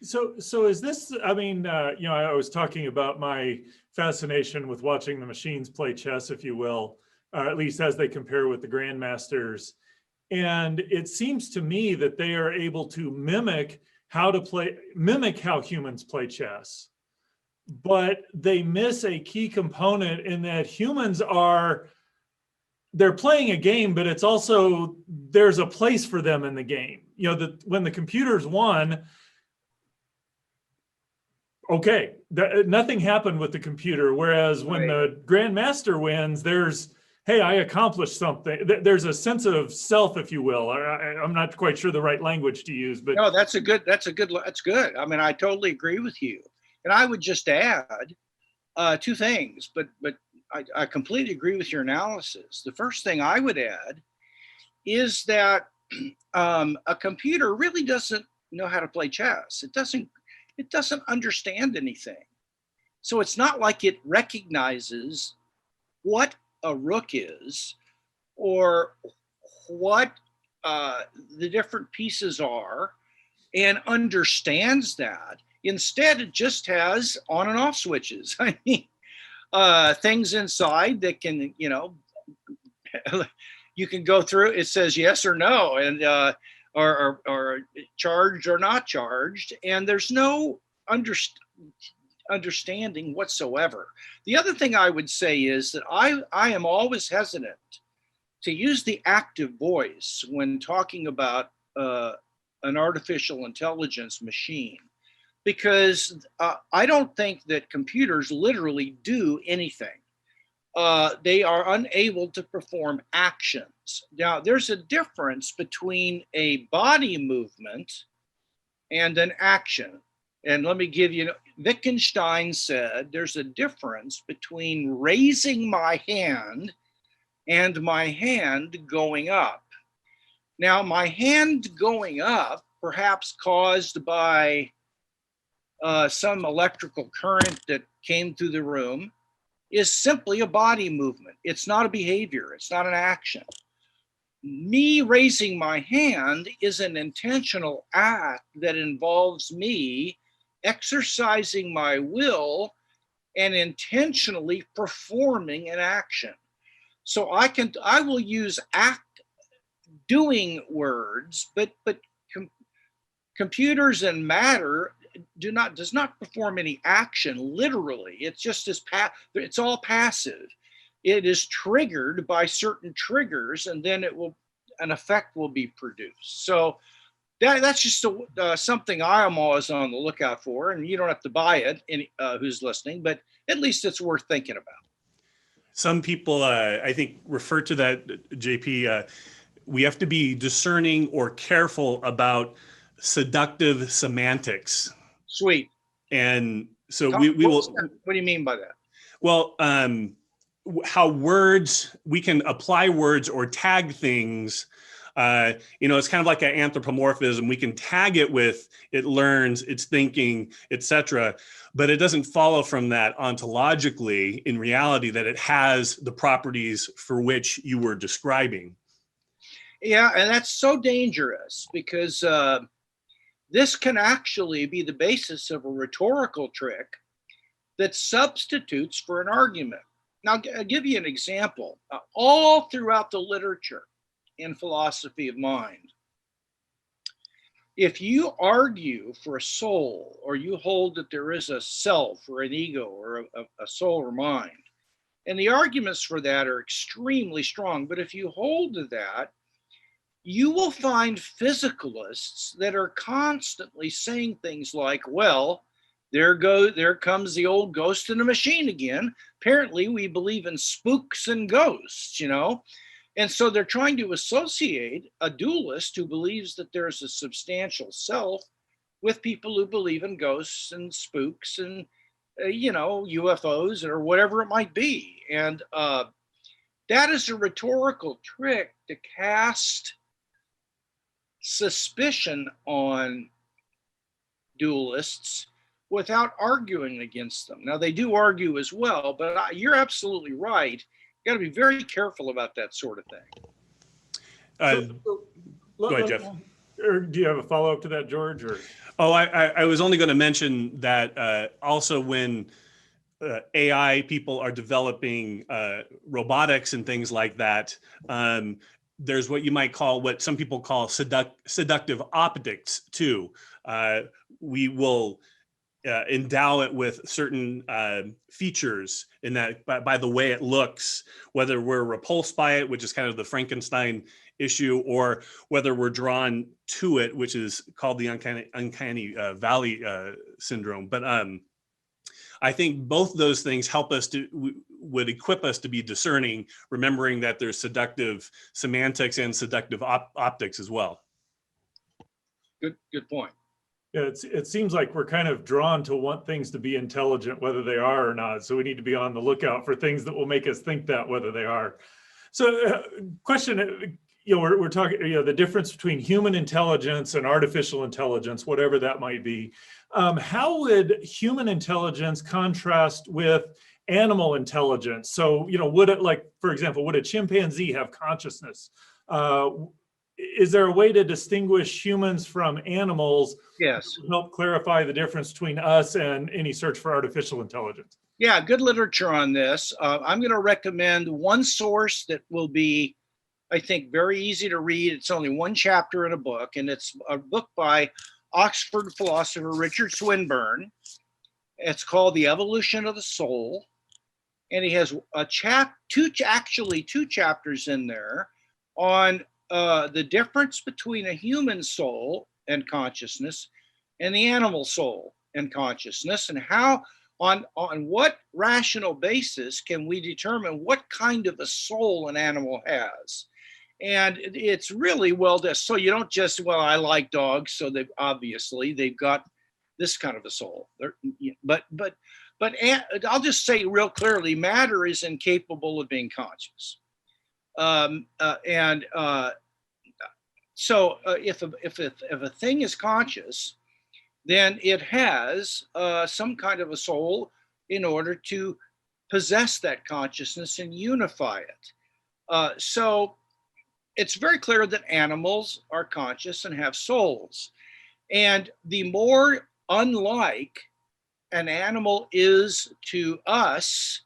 So is this, I mean, I was talking about my fascination with watching the machines play chess, if you will, at least as they compare with the grandmasters. And it seems to me that they are able to mimic how humans play chess. But they miss a key component in that humans they're playing a game, but it's also, there's a place for them in the game. When the computers won, okay, nothing happened with the computer. Whereas when the grandmaster wins, hey, I accomplished something. There's a sense of self, if you will. I'm not quite sure the right language to use, but no, that's good. I mean, I totally agree with you. And I would just add two things, but I completely agree with your analysis. The first thing I would add is that a computer really doesn't know how to play chess. It doesn't understand anything. So it's not like it recognizes what a rook is or what the different pieces are and understands that. Instead, it just has on and off switches. I mean, things inside that can, you can go through. It says yes or no, and or charged or not charged, and there's no understanding whatsoever. The other thing I would say is that I am always hesitant to use the active voice when talking about an artificial intelligence machine. Because I don't think that computers literally do anything. They are unable to perform actions. Now, there's a difference between a body movement and an action. And let me give you, Wittgenstein said there's a difference between raising my hand and my hand going up. Now, my hand going up, perhaps caused by some electrical current that came through the room, is simply a body movement. It's not a behavior. It's not an action. Me raising my hand is an intentional act that involves me exercising my will and intentionally performing an action. So I will use doing words, but computers and matter does not perform any action literally. It's just it's all passive. It is triggered by certain triggers, and then an effect will be produced. So that's just something I am always on the lookout for, and you don't have to buy it, who's listening, but at least it's worth thinking about. Some people, I think, refer to that, JP. We have to be discerning or careful about seductive semantics. Sweet. And so we will. What do you mean by that? Well, how we can apply words or tag things. It's kind of like an anthropomorphism. We can tag it with it learns, it's thinking, etc. But it doesn't follow from that ontologically in reality that it has the properties for which you were describing. Yeah, and that's so dangerous because this can actually be the basis of a rhetorical trick that substitutes for an argument. Now, I'll give you an example. All throughout the literature, in philosophy of mind. If you argue for a soul, or you hold that there is a self or an ego or a soul or mind, and the arguments for that are extremely strong, but if you hold to that, you will find physicalists that are constantly saying things like, well, there comes the old ghost in the machine again. Apparently we believe in spooks and ghosts, and so they're trying to associate a dualist who believes that there's a substantial self with people who believe in ghosts and spooks and UFOs or whatever it might be. And that is a rhetorical trick to cast suspicion on dualists without arguing against them. Now, they do argue as well, but you're absolutely right. You got to be very careful about that sort of thing. Go ahead, Jeff. Or do you have a follow-up to that, George? Or? Oh, I was only going to mention that also when AI people are developing robotics and things like that, there's what you might call, what some people call seductive optics too. We will endow it with certain features in that by the way it looks, whether we're repulsed by it, which is kind of the Frankenstein issue, or whether we're drawn to it, which is called the uncanny valley syndrome. But I think both those things help us would equip us to be discerning, remembering that there's seductive semantics and seductive optics as well. Good point. Yeah, it seems like we're kind of drawn to want things to be intelligent, whether they are or not. So we need to be on the lookout for things that will make us think that, whether they are. So question, we're talking, the difference between human intelligence and artificial intelligence, whatever that might be. How would human intelligence contrast with animal intelligence? So, would it, like, for example, would a chimpanzee have consciousness? Is there a way to distinguish humans from animals? Yes. To help clarify the difference between us and any search for artificial intelligence? Yeah, good literature on this. I'm going to recommend one source that will be, I think, very easy to read. It's only one chapter in a book, and it's a book by Oxford philosopher Richard Swinburne. It's called The Evolution of the Soul, and he has two chapters in there on the difference between a human soul and consciousness and the animal soul and consciousness, and how on what rational basis can we determine what kind of a soul an animal has. And it's really well done. So you don't just, well, I like dogs, so they've got this kind of a soul. But I'll just say real clearly, matter is incapable of being conscious. So if a thing is conscious, then it has some kind of a soul in order to possess that consciousness and unify it. So it's very clear that animals are conscious and have souls. And the more unlike an animal is to us,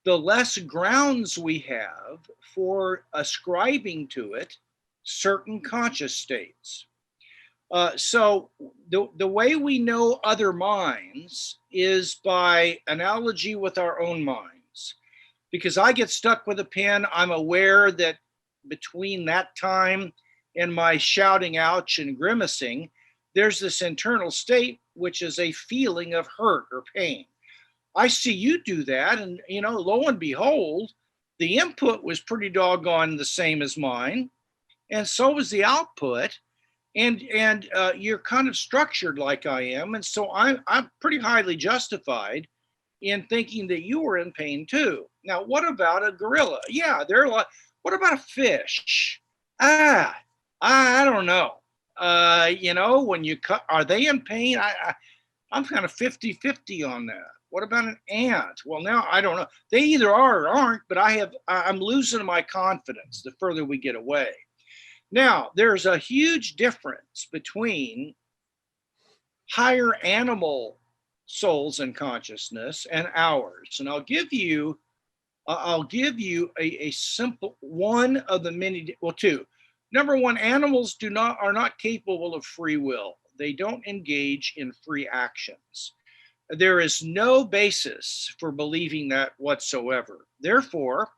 the less grounds we have for ascribing to it certain conscious states. So the way we know other minds is by analogy with our own minds. Because I get stuck with a pen, I'm aware that between that time and my shouting ouch and grimacing, there's this internal state, which is a feeling of hurt or pain. I see you do that, and lo and behold, the input was pretty doggone the same as mine, and so was the output. And you're kind of structured like I am, and so I'm pretty highly justified in thinking that you were in pain too. Now, what about a gorilla? Yeah, they're like. What about a fish? I don't know. When you cut, are they in pain? I'm kind of 50-50 on that. What about an ant? Well, now I don't know. They either are or aren't, but I'm losing my confidence the further we get away. Now, there's a huge difference between higher animal souls and consciousness and ours. And I'll give you I'll give you a simple one of the many, well, two. Number one, animals are not capable of free will. They don't engage in free actions. There is no basis for believing that whatsoever. Therefore,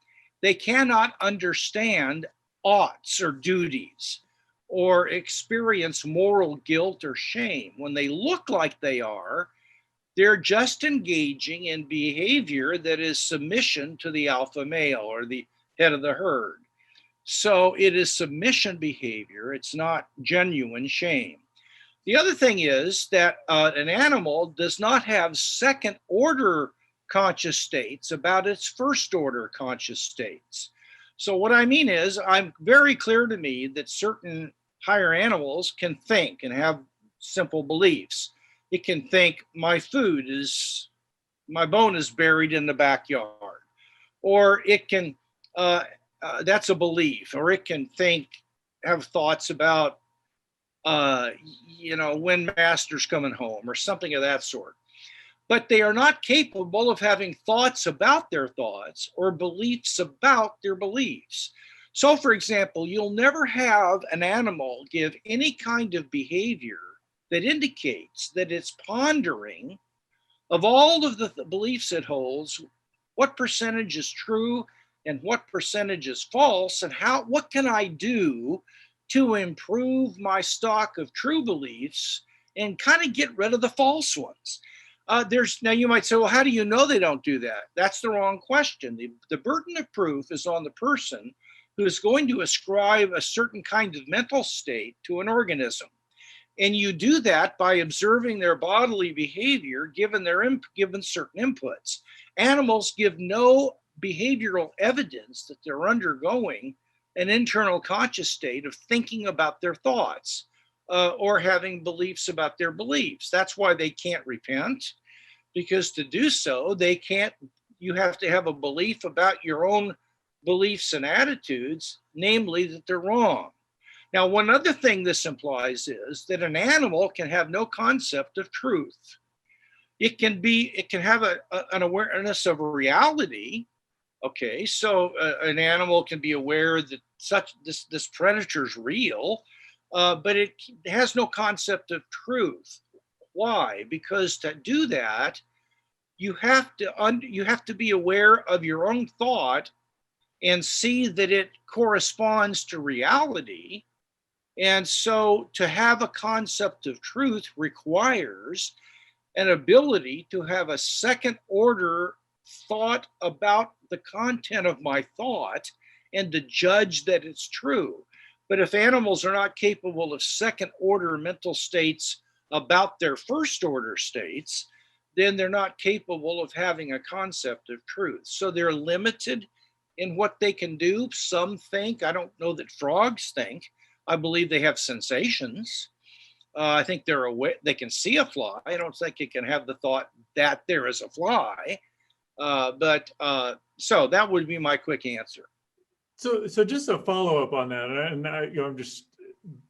they cannot understand oughts or duties or experience moral guilt or shame. When they look like they're just engaging in behavior that is submission to the alpha male or the head of the herd. So it is submission behavior. It's not genuine shame. The other thing is that an animal does not have second order conscious states about its first order conscious states. So what I mean is, I'm very clear to me that certain higher animals can think and have simple beliefs. It can think my bone is buried in the backyard, or it can, that's a belief, or it can have thoughts about, when master's coming home or something of that sort. But they are not capable of having thoughts about their thoughts or beliefs about their beliefs. So, for example, you'll never have an animal give any kind of behavior that indicates that it's pondering of all of the beliefs it holds, what percentage is true and what percentage is false, and what can I do to improve my stock of true beliefs and kind of get rid of the false ones. Now you might say, well, how do you know they don't do that? That's the wrong question. The burden of proof is on the person who is going to ascribe a certain kind of mental state to an organism. And you do that by observing their bodily behavior given certain inputs. Animals give no behavioral evidence that they're undergoing an internal conscious state of thinking about their thoughts or having beliefs about their beliefs. That's why they can't repent, because to do so, you have to have a belief about your own beliefs and attitudes, namely that they're wrong. Now, one other thing this implies is that an animal can have no concept of truth. It can have an awareness of reality. Okay, so an animal can be aware that this predator's real, but it has no concept of truth. Why? Because to do that, you have to be aware of your own thought and see that it corresponds to reality. And so to have a concept of truth requires an ability to have a second order thought about the content of my thought and to judge that it's true. But if animals are not capable of second order mental states about their first order states, then they're not capable of having a concept of truth. So they're limited in what they can do. Some think, I don't know that frogs think. I believe they have sensations. I think they're aware, they can see a fly. I don't think it can have the thought that there is a fly. So that would be my quick answer. So just a follow up on that, and I'm just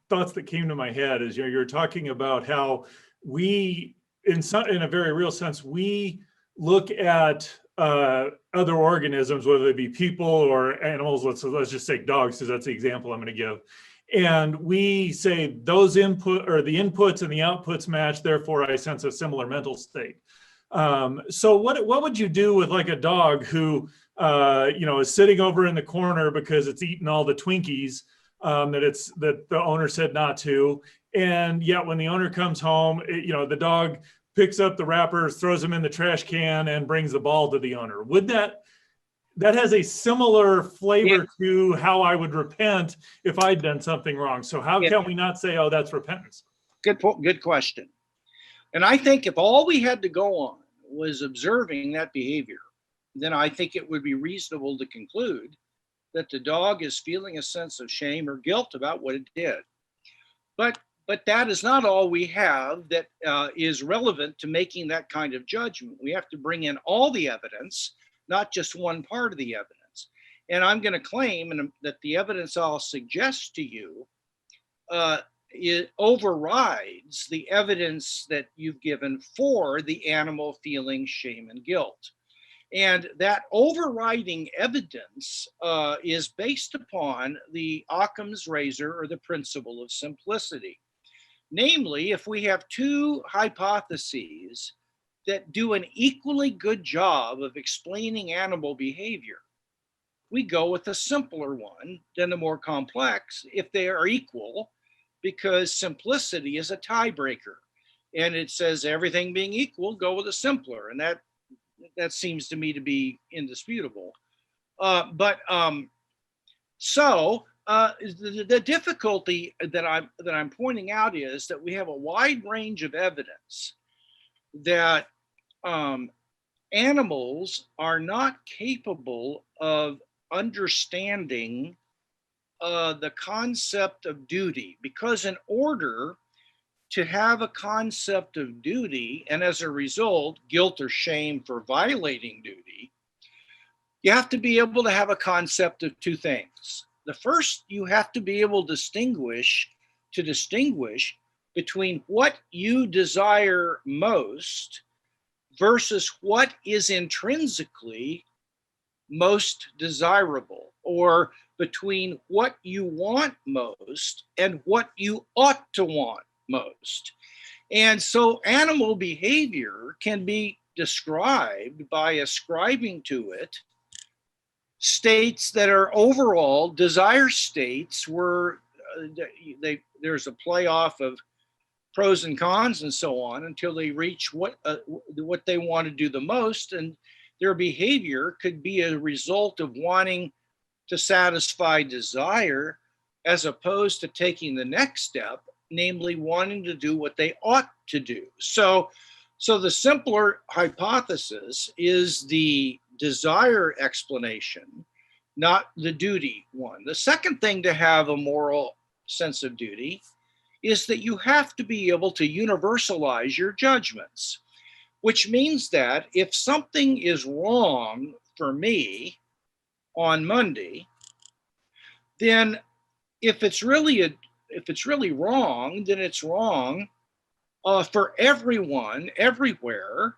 thoughts that came to my head is you're talking about how we, in a very real sense, we look at other organisms, whether they be people or animals. Let's just say dogs, because that's the example I'm going to give. And we say those the inputs and the outputs match, therefore I sense a similar mental state. So what would you do with like a dog who is sitting over in the corner because it's eaten all the Twinkies that the owner said not to, and yet when the owner comes home, the dog picks up the wrappers, throws them in the trash can, and brings the ball to the owner? Would that has a similar flavor to how I would repent if I'd done something wrong. So how can we not say, oh, that's repentance? Good question. And I think if all we had to go on was observing that behavior, then I think it would be reasonable to conclude that the dog is feeling a sense of shame or guilt about what it did. But that is not all we have that is relevant to making that kind of judgment. We have to bring in all the evidence, not just one part of the evidence. And I'm going to claim that the evidence I'll suggest to you it overrides the evidence that you've given for the animal feeling shame and guilt. And that overriding evidence is based upon the Occam's razor, or the principle of simplicity. Namely, if we have two hypotheses that do an equally good job of explaining animal behavior, we go with the simpler one than the more complex if they are equal, because simplicity is a tiebreaker. And it says, everything being equal, go with the simpler. And that seems to me to be indisputable. The difficulty that I'm pointing out is that we have a wide range of evidence that animals are not capable of understanding the concept of duty, because in order to have a concept of duty, and as a result, guilt or shame for violating duty, you have to be able to have a concept of two things. The first, you have to be able to distinguish between what you desire most versus what is intrinsically most desirable, or between what you want most and what you ought to want most. And so animal behavior can be described by ascribing to it states that are overall desire states, where there's a playoff of pros and cons and so on until they reach what they want to do the most. And their behavior could be a result of wanting to satisfy desire, as opposed to taking the next step, namely wanting to do what they ought to do. So the simpler hypothesis is the desire explanation, not the duty one. The second thing to have a moral sense of duty is that you have to be able to universalize your judgments, which means that if something is wrong for me on Monday, then if it's really wrong, then it's wrong for everyone, everywhere,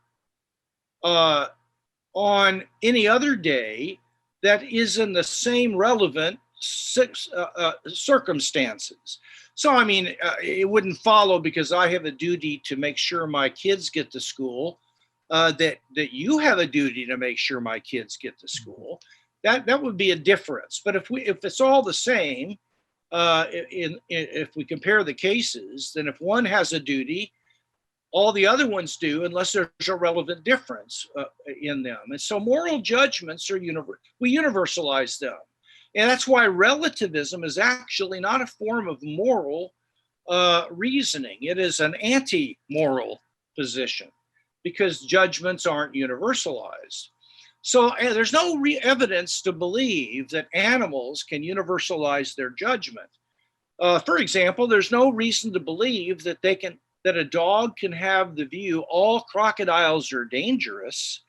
on any other day that is in the same relevant circumstances. So, I mean, it wouldn't follow because I have a duty to make sure my kids get to school, that you have a duty to make sure my kids get to school. That would be a difference. But if it's all the same, if we compare the cases, then if one has a duty, all the other ones do, unless there's a relevant difference in them. And so moral judgments are we universalize them. And that's why relativism is actually not a form of moral reasoning. It is an anti-moral position, because judgments aren't universalized. So there's no evidence to believe that animals can universalize their judgment. For example, there's no reason to believe that a dog can have the view all crocodiles are dangerous,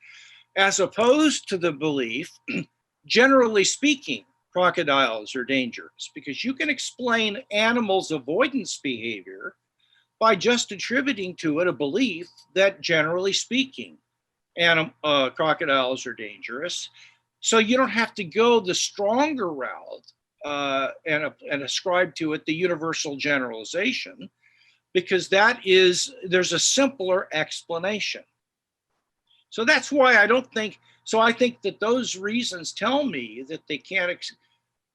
as opposed to the belief, generally speaking, crocodiles are dangerous, because you can explain animals' avoidance behavior by just attributing to it a belief that, generally speaking, crocodiles are dangerous. So you don't have to go the stronger route and ascribe to it the universal generalization, because there's a simpler explanation. So that's why I think that those reasons tell me that they can't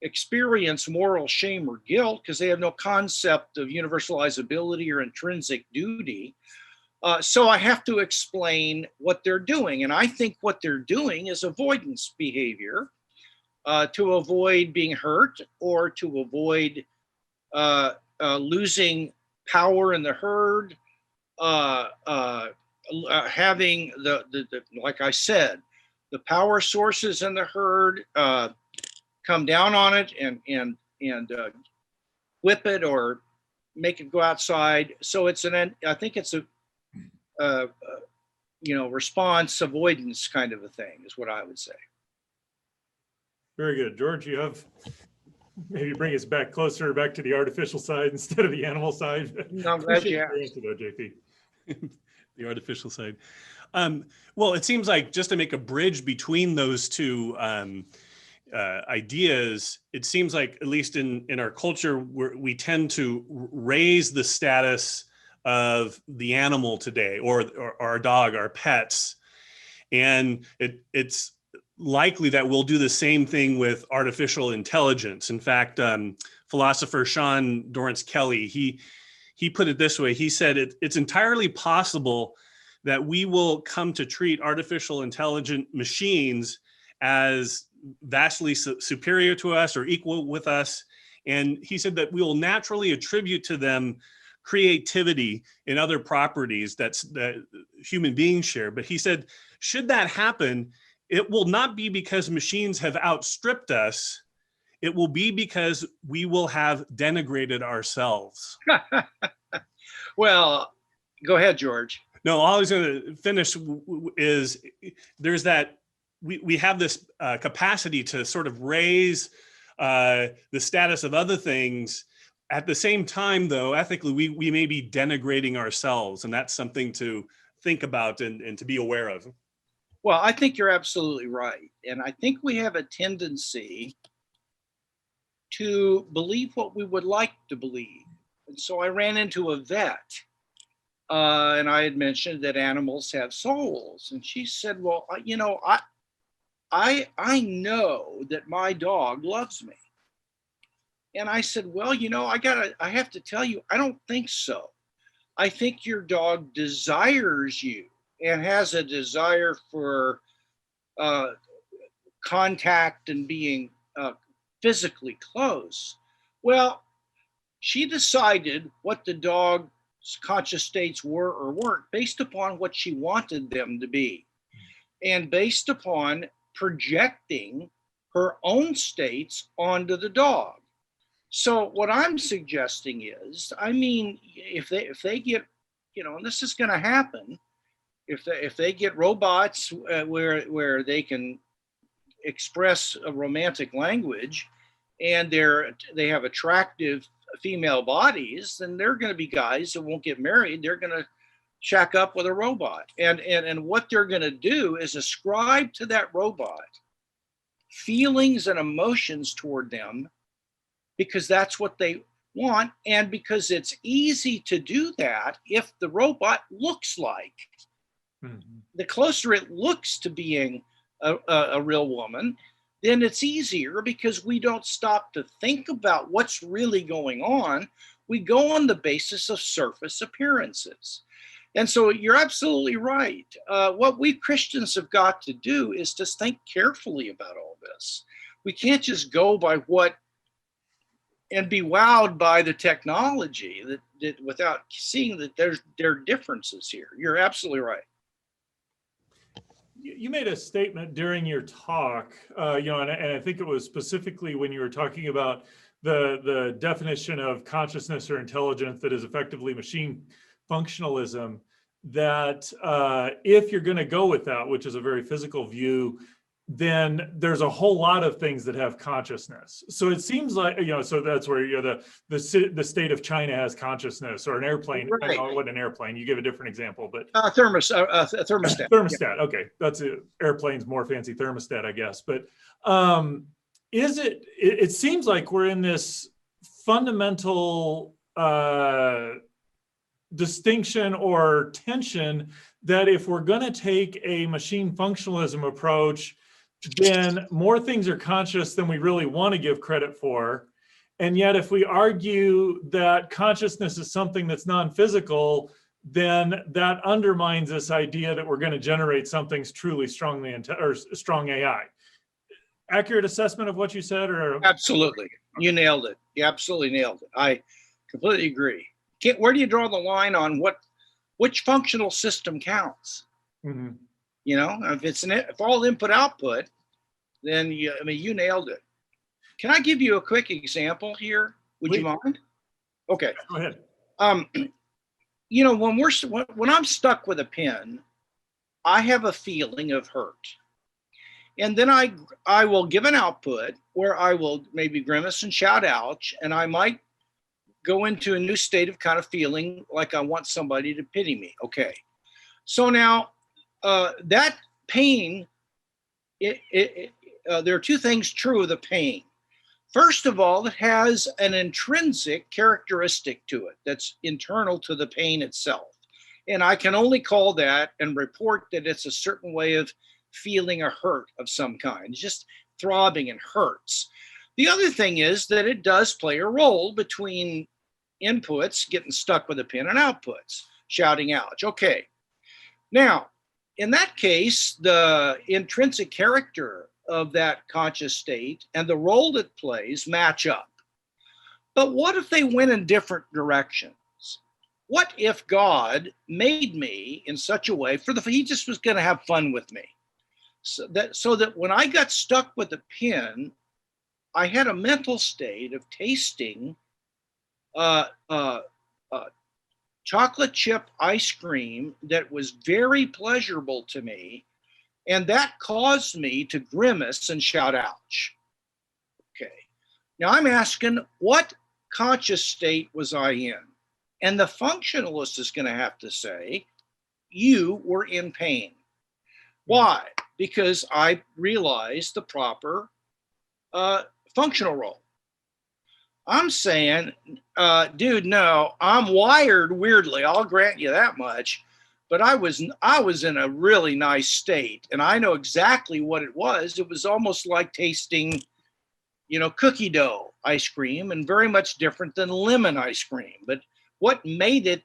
experience moral shame or guilt, because they have no concept of universalizability or intrinsic duty. So I have to explain what they're doing. And I think what they're doing is avoidance behavior, to avoid being hurt, or to avoid losing power in the herd, having the like I said, the power sources in the herd come down on it and whip it or make it go outside. So I think it's a response avoidance kind of a thing is what I would say. Very good. George, you have maybe bring us back closer back to the artificial side instead of the animal side. No, I'm glad you asked. JP. The artificial side. Well, it seems like just to make a bridge between those two ideas, it seems like, at least in our culture, we tend to raise the status of the animal today, or our dog, our pets. And it's likely that we'll do the same thing with artificial intelligence. In fact, philosopher Sean Dorrance Kelly, he put it this way. He said it's entirely possible that we will come to treat artificial intelligent machines as vastly superior to us or equal with us. And he said that we will naturally attribute to them creativity and other properties that human beings share. But he said, should that happen, it will not be because machines have outstripped us. It will be because we will have denigrated ourselves. Well, go ahead, George. No, all I was going to finish is there's that we have this capacity to sort of raise the status of other things. At the same time, though, ethically, we may be denigrating ourselves, and that's something to think about and to be aware of. Well, I think you're absolutely right. And I think we have a tendency to believe what we would like to believe. And so I ran into a vet, and I had mentioned that animals have souls. And she said, well, you know, I know that my dog loves me. And I said, well, you know, I have to tell you, I don't think so. I think your dog desires you and has a desire for contact and being physically close. Well, she decided what the dog's conscious states were or weren't based upon what she wanted them to be, and based upon projecting her own states onto the dog. So what I'm suggesting is, I mean, if they get, you know, and this is going to happen, if they get robots where they can express a romantic language, and they have attractive female bodies, then they're going to be guys that won't get married. They're going to shack up with a robot, and what they're going to do is ascribe to that robot feelings and emotions toward them, because that's what they want, and because it's easy to do that if the robot looks like. The closer it looks to being a real woman, then it's easier, because we don't stop to think about what's really going on. We go on the basis of surface appearances. And so you're absolutely right. What we Christians have got to do is to think carefully about all this. We can't just go by what and be wowed by the technology that without seeing that there are differences here. You're absolutely right. You made a statement during your talk, you know, and I think it was specifically when you were talking about the definition of consciousness or intelligence that is effectively machine functionalism, that if you're going to go with that, which is a very physical view, then there's a whole lot of things that have consciousness. So it seems like, you know, so that's where, you know, the state of China has consciousness, or an airplane. Right. I know it wasn't an airplane. You give a different example, but thermostat. Thermostat. Yeah. Okay, that's it. Airplane's more fancy thermostat, I guess. But it seems like we're in this fundamental distinction or tension that if we're going to take a machine functionalism approach, then more things are conscious than we really want to give credit for. And yet, if we argue that consciousness is something that's non-physical, then that undermines this idea that we're going to generate something truly strong AI. Accurate assessment of what you said, or? Absolutely. You nailed it. You absolutely nailed it. I completely agree. Where do you draw the line on which functional system counts? Mm-hmm. You know, if all input output, then you nailed it. Can I give you a quick example here? Would you mind? Okay. Go ahead. You know, when I'm stuck with a pen, I have a feeling of hurt. And then I will give an output where I will maybe grimace and shout ouch, and I might go into a new state of kind of feeling like I want somebody to pity me. Okay. So now that pain, there are two things true of the pain. First of all, it has an intrinsic characteristic to it that's internal to the pain itself. And I can only call that and report that it's a certain way of feeling a hurt of some kind, just throbbing and hurts. The other thing is that it does play a role between inputs, getting stuck with a pin, and outputs, shouting ouch. Okay. Now, in that case, the intrinsic character of that conscious state and the role it plays match up. But what if they went in different directions? What if God made me in such a way he just was going to have fun with me? So that when I got stuck with a pin, I had a mental state of tasting chocolate chip ice cream that was very pleasurable to me. And that caused me to grimace and shout, ouch. Okay. Now I'm asking, what conscious state was I in? And the functionalist is going to have to say, you were in pain. Why? Because I realized the proper functional role. I'm saying, dude, no, I'm wired weirdly. I'll grant you that much. But I was in a really nice state, and I know exactly what it was. It was almost like tasting, cookie dough ice cream, and very much different than lemon ice cream. But what made it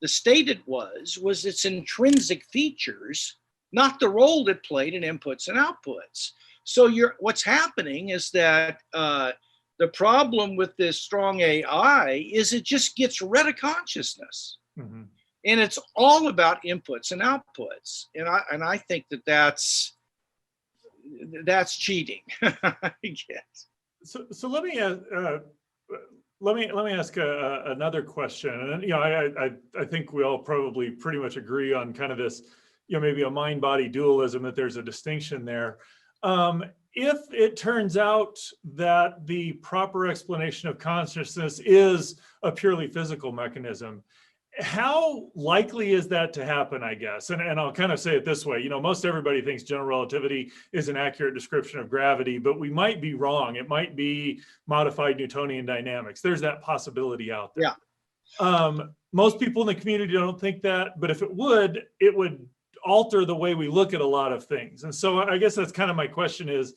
the state it was its intrinsic features, not the role it played in inputs and outputs. So what's happening is that the problem with this strong AI is it just gets rid of consciousness. Mm-hmm. And it's all about inputs and outputs. And I think that's cheating, I guess. So let me ask another question. And I think we all probably pretty much agree on kind of this, maybe a mind-body dualism, that there's a distinction there. If it turns out that the proper explanation of consciousness is a purely physical mechanism, how likely is that to happen, I guess? And I'll kind of say it this way, most everybody thinks general relativity is an accurate description of gravity, but we might be wrong. It might be modified Newtonian dynamics. There's that possibility out there. Yeah. Most people in the community don't think that, but if it would alter the way we look at a lot of things. And so I guess that's kind of my question is,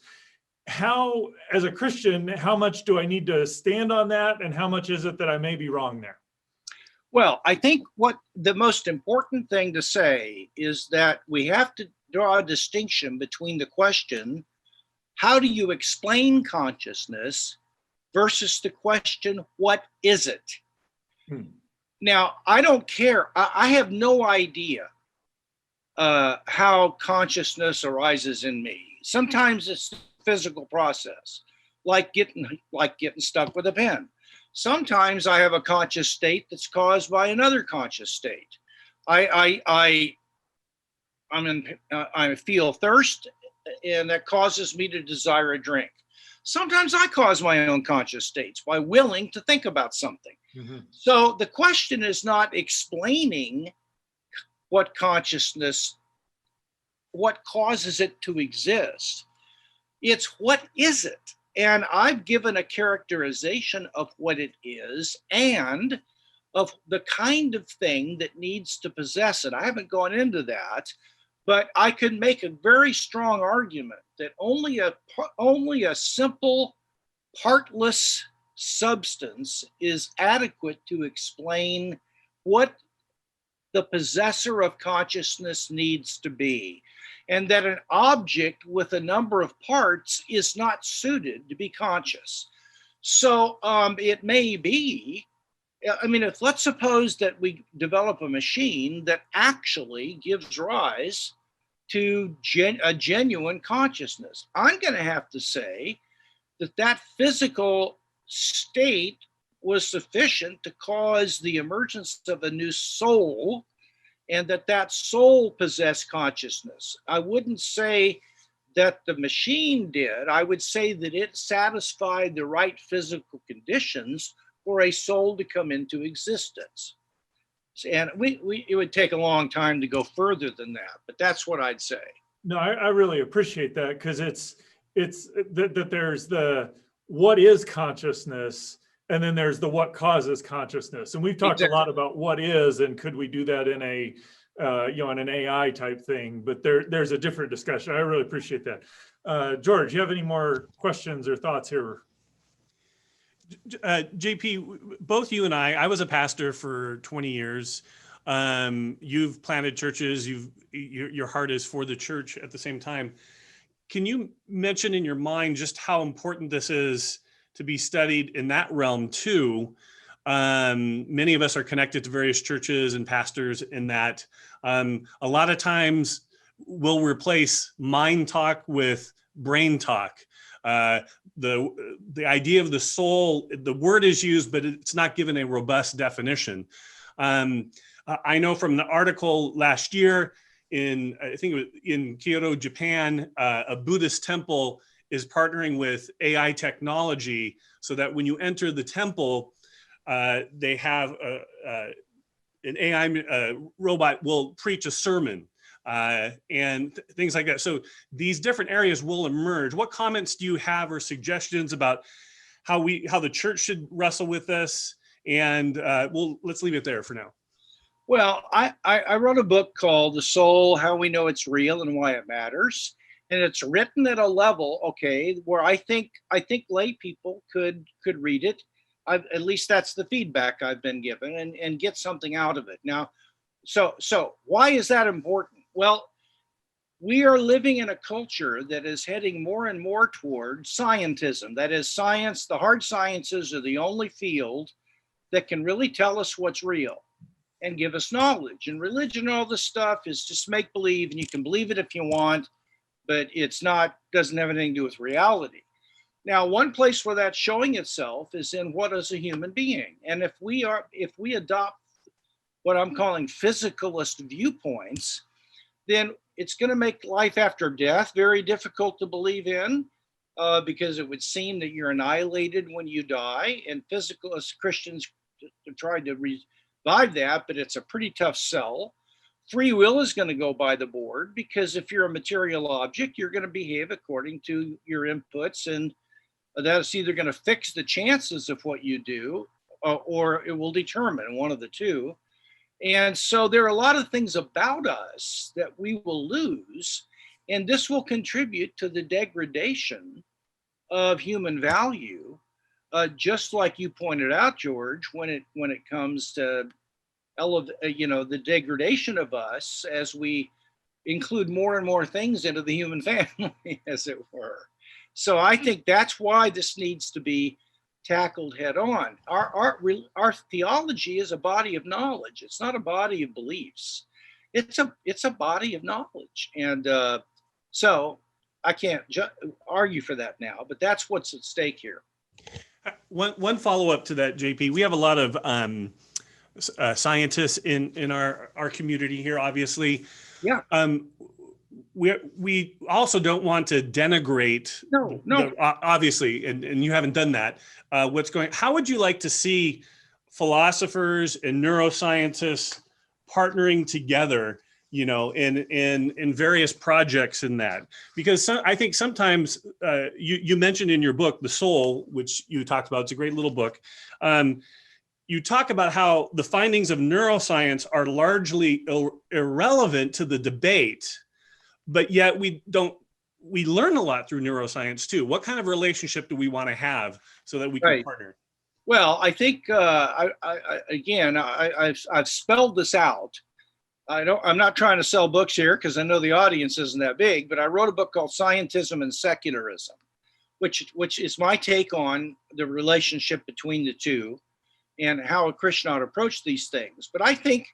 how, as a Christian, how much do I need to stand on that? And how much is it that I may be wrong there? Well, I think what the most important thing to say is that we have to draw a distinction between the question, how do you explain consciousness, versus the question, what is it? Now, I don't care. I have no idea how consciousness arises in me. Sometimes it's the physical process, like getting stuck with a pen. Sometimes I have a conscious state that's caused by another conscious state. I feel thirst, and that causes me to desire a drink. Sometimes I cause my own conscious states by willing to think about something. Mm-hmm. So the question is not explaining what consciousness, what causes it to exist. It's what is it? And I've given a characterization of what it is and of the kind of thing that needs to possess it. I haven't gone into that, but I could make a very strong argument that only a simple, partless substance is adequate to explain what the possessor of consciousness needs to be, and that an object with a number of parts is not suited to be conscious. So it may be, let's suppose that we develop a machine that actually gives rise to a genuine consciousness. I'm going to have to say that physical state was sufficient to cause the emergence of a new soul, and that soul possessed consciousness. I wouldn't say that the machine did. I would say that it satisfied the right physical conditions for a soul to come into existence. And it would take a long time to go further than that, but that's what I'd say. No, I really appreciate that, because it's that there's the what is consciousness, and then there's the what causes consciousness. And we've talked a lot about what is, and could we do that in a in an AI type thing, but there's a different discussion. I really appreciate that. George, you have any more questions or thoughts here? JP, both you and I was a pastor for 20 years. You've planted churches, your heart is for the church at the same time. Can you mention in your mind just how important this is to be studied in that realm too? Many of us are connected to various churches and pastors in that. A lot of times we'll replace mind talk with brain talk. The idea of the soul, the word is used, but it's not given a robust definition. I know from the article last year I think it was in Kyoto, Japan, a Buddhist temple is partnering with AI technology so that when you enter the temple, they have an AI robot will preach a sermon. And things like that. So these different areas will emerge. What comments do you have or suggestions about how the church should wrestle with this? And let's leave it there for now. Well, I wrote a book called The Soul, How We Know It's Real and Why It Matters. And it's written at a level, okay, where I think lay people could read it. At least that's the feedback I've been given, and get something out of it. Now, so why is that important? Well, we are living in a culture that is heading more and more toward scientism. That is, science, the hard sciences are the only field that can really tell us what's real and give us knowledge. And religion, all this stuff is just make believe, and you can believe it if you want, but doesn't have anything to do with reality. Now, one place where that's showing itself is in what is a human being. And if we adopt what I'm calling physicalist viewpoints, then it's going to make life after death very difficult to believe in, because it would seem that you're annihilated when you die. And physicalist Christians tried to revive that, but it's a pretty tough sell. Free will is going to go by the board, because if you're a material object, you're going to behave according to your inputs, and that's either going to fix the chances of what you do, or it will determine one of the two. And so there are a lot of things about us that we will lose, and this will contribute to the degradation of human value, just like you pointed out, George, when it comes to the degradation of us as we include more and more things into the human family, as it were. So I think that's why this needs to be tackled head on. Our theology is a body of knowledge. It's not a body of beliefs. It's a body of knowledge. And so I can't argue for that now, but that's what's at stake here. One follow-up to that, JP. We have a lot of scientists in our community here, obviously. Yeah. We also don't want to denigrate. No. Obviously, and you haven't done that. How would you like to see philosophers and neuroscientists partnering together, in various projects in that? Because I think sometimes you mentioned in your book, The Soul, which you talked about, it's a great little book. You talk about how the findings of neuroscience are largely irrelevant to the debate, but yet we learn a lot through neuroscience too. What kind of relationship do we want to have so that we can partner? Well, I think I've spelled this out. I'm not trying to sell books here, because I know the audience isn't that big, but I wrote a book called Scientism and Secularism, which is my take on the relationship between the two and how a Christian ought to approach these things. But I think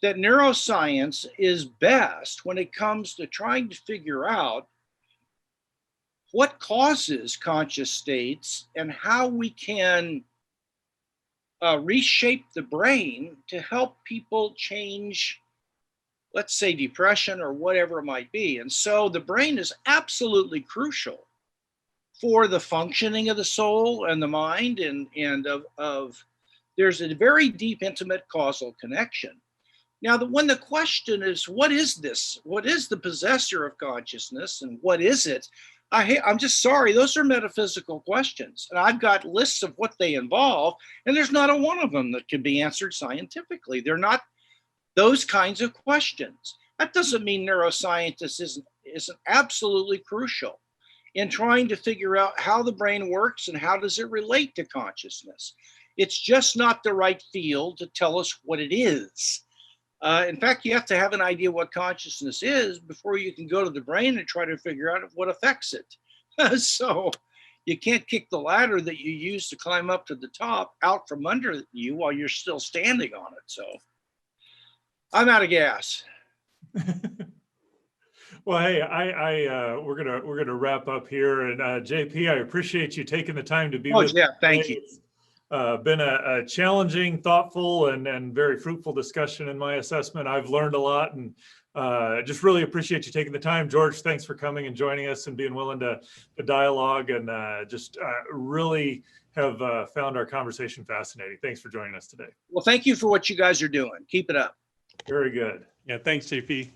that neuroscience is best when it comes to trying to figure out what causes conscious states and how we can reshape the brain to help people change, let's say, depression or whatever it might be. And so the brain is absolutely crucial for the functioning of the soul and the mind and of There's a very deep, intimate causal connection. Now, when the question is, what is this? What is the possessor of consciousness and what is it? I'm just sorry, those are metaphysical questions. And I've got lists of what they involve, and there's not a one of them that can be answered scientifically. They're not those kinds of questions. That doesn't mean neuroscientists isn't absolutely crucial in trying to figure out how the brain works and how does it relate to consciousness. It's just not the right field to tell us what it is. In fact, you have to have an idea what consciousness is before you can go to the brain and try to figure out what affects it. So you can't kick the ladder that you use to climb up to the top out from under you while you're still standing on it. So I'm out of gas. Well, hey, we're gonna wrap up here, and JP, I appreciate you taking the time to be with us. Yeah, thank you. Been a challenging, thoughtful, and very fruitful discussion in my assessment. I've learned a lot, and just really appreciate you taking the time. George, thanks for coming and joining us and being willing to dialogue, and just really have found our conversation fascinating. Thanks for joining us today. Well, thank you for what you guys are doing. Keep it up. Very good. Yeah, thanks, JP.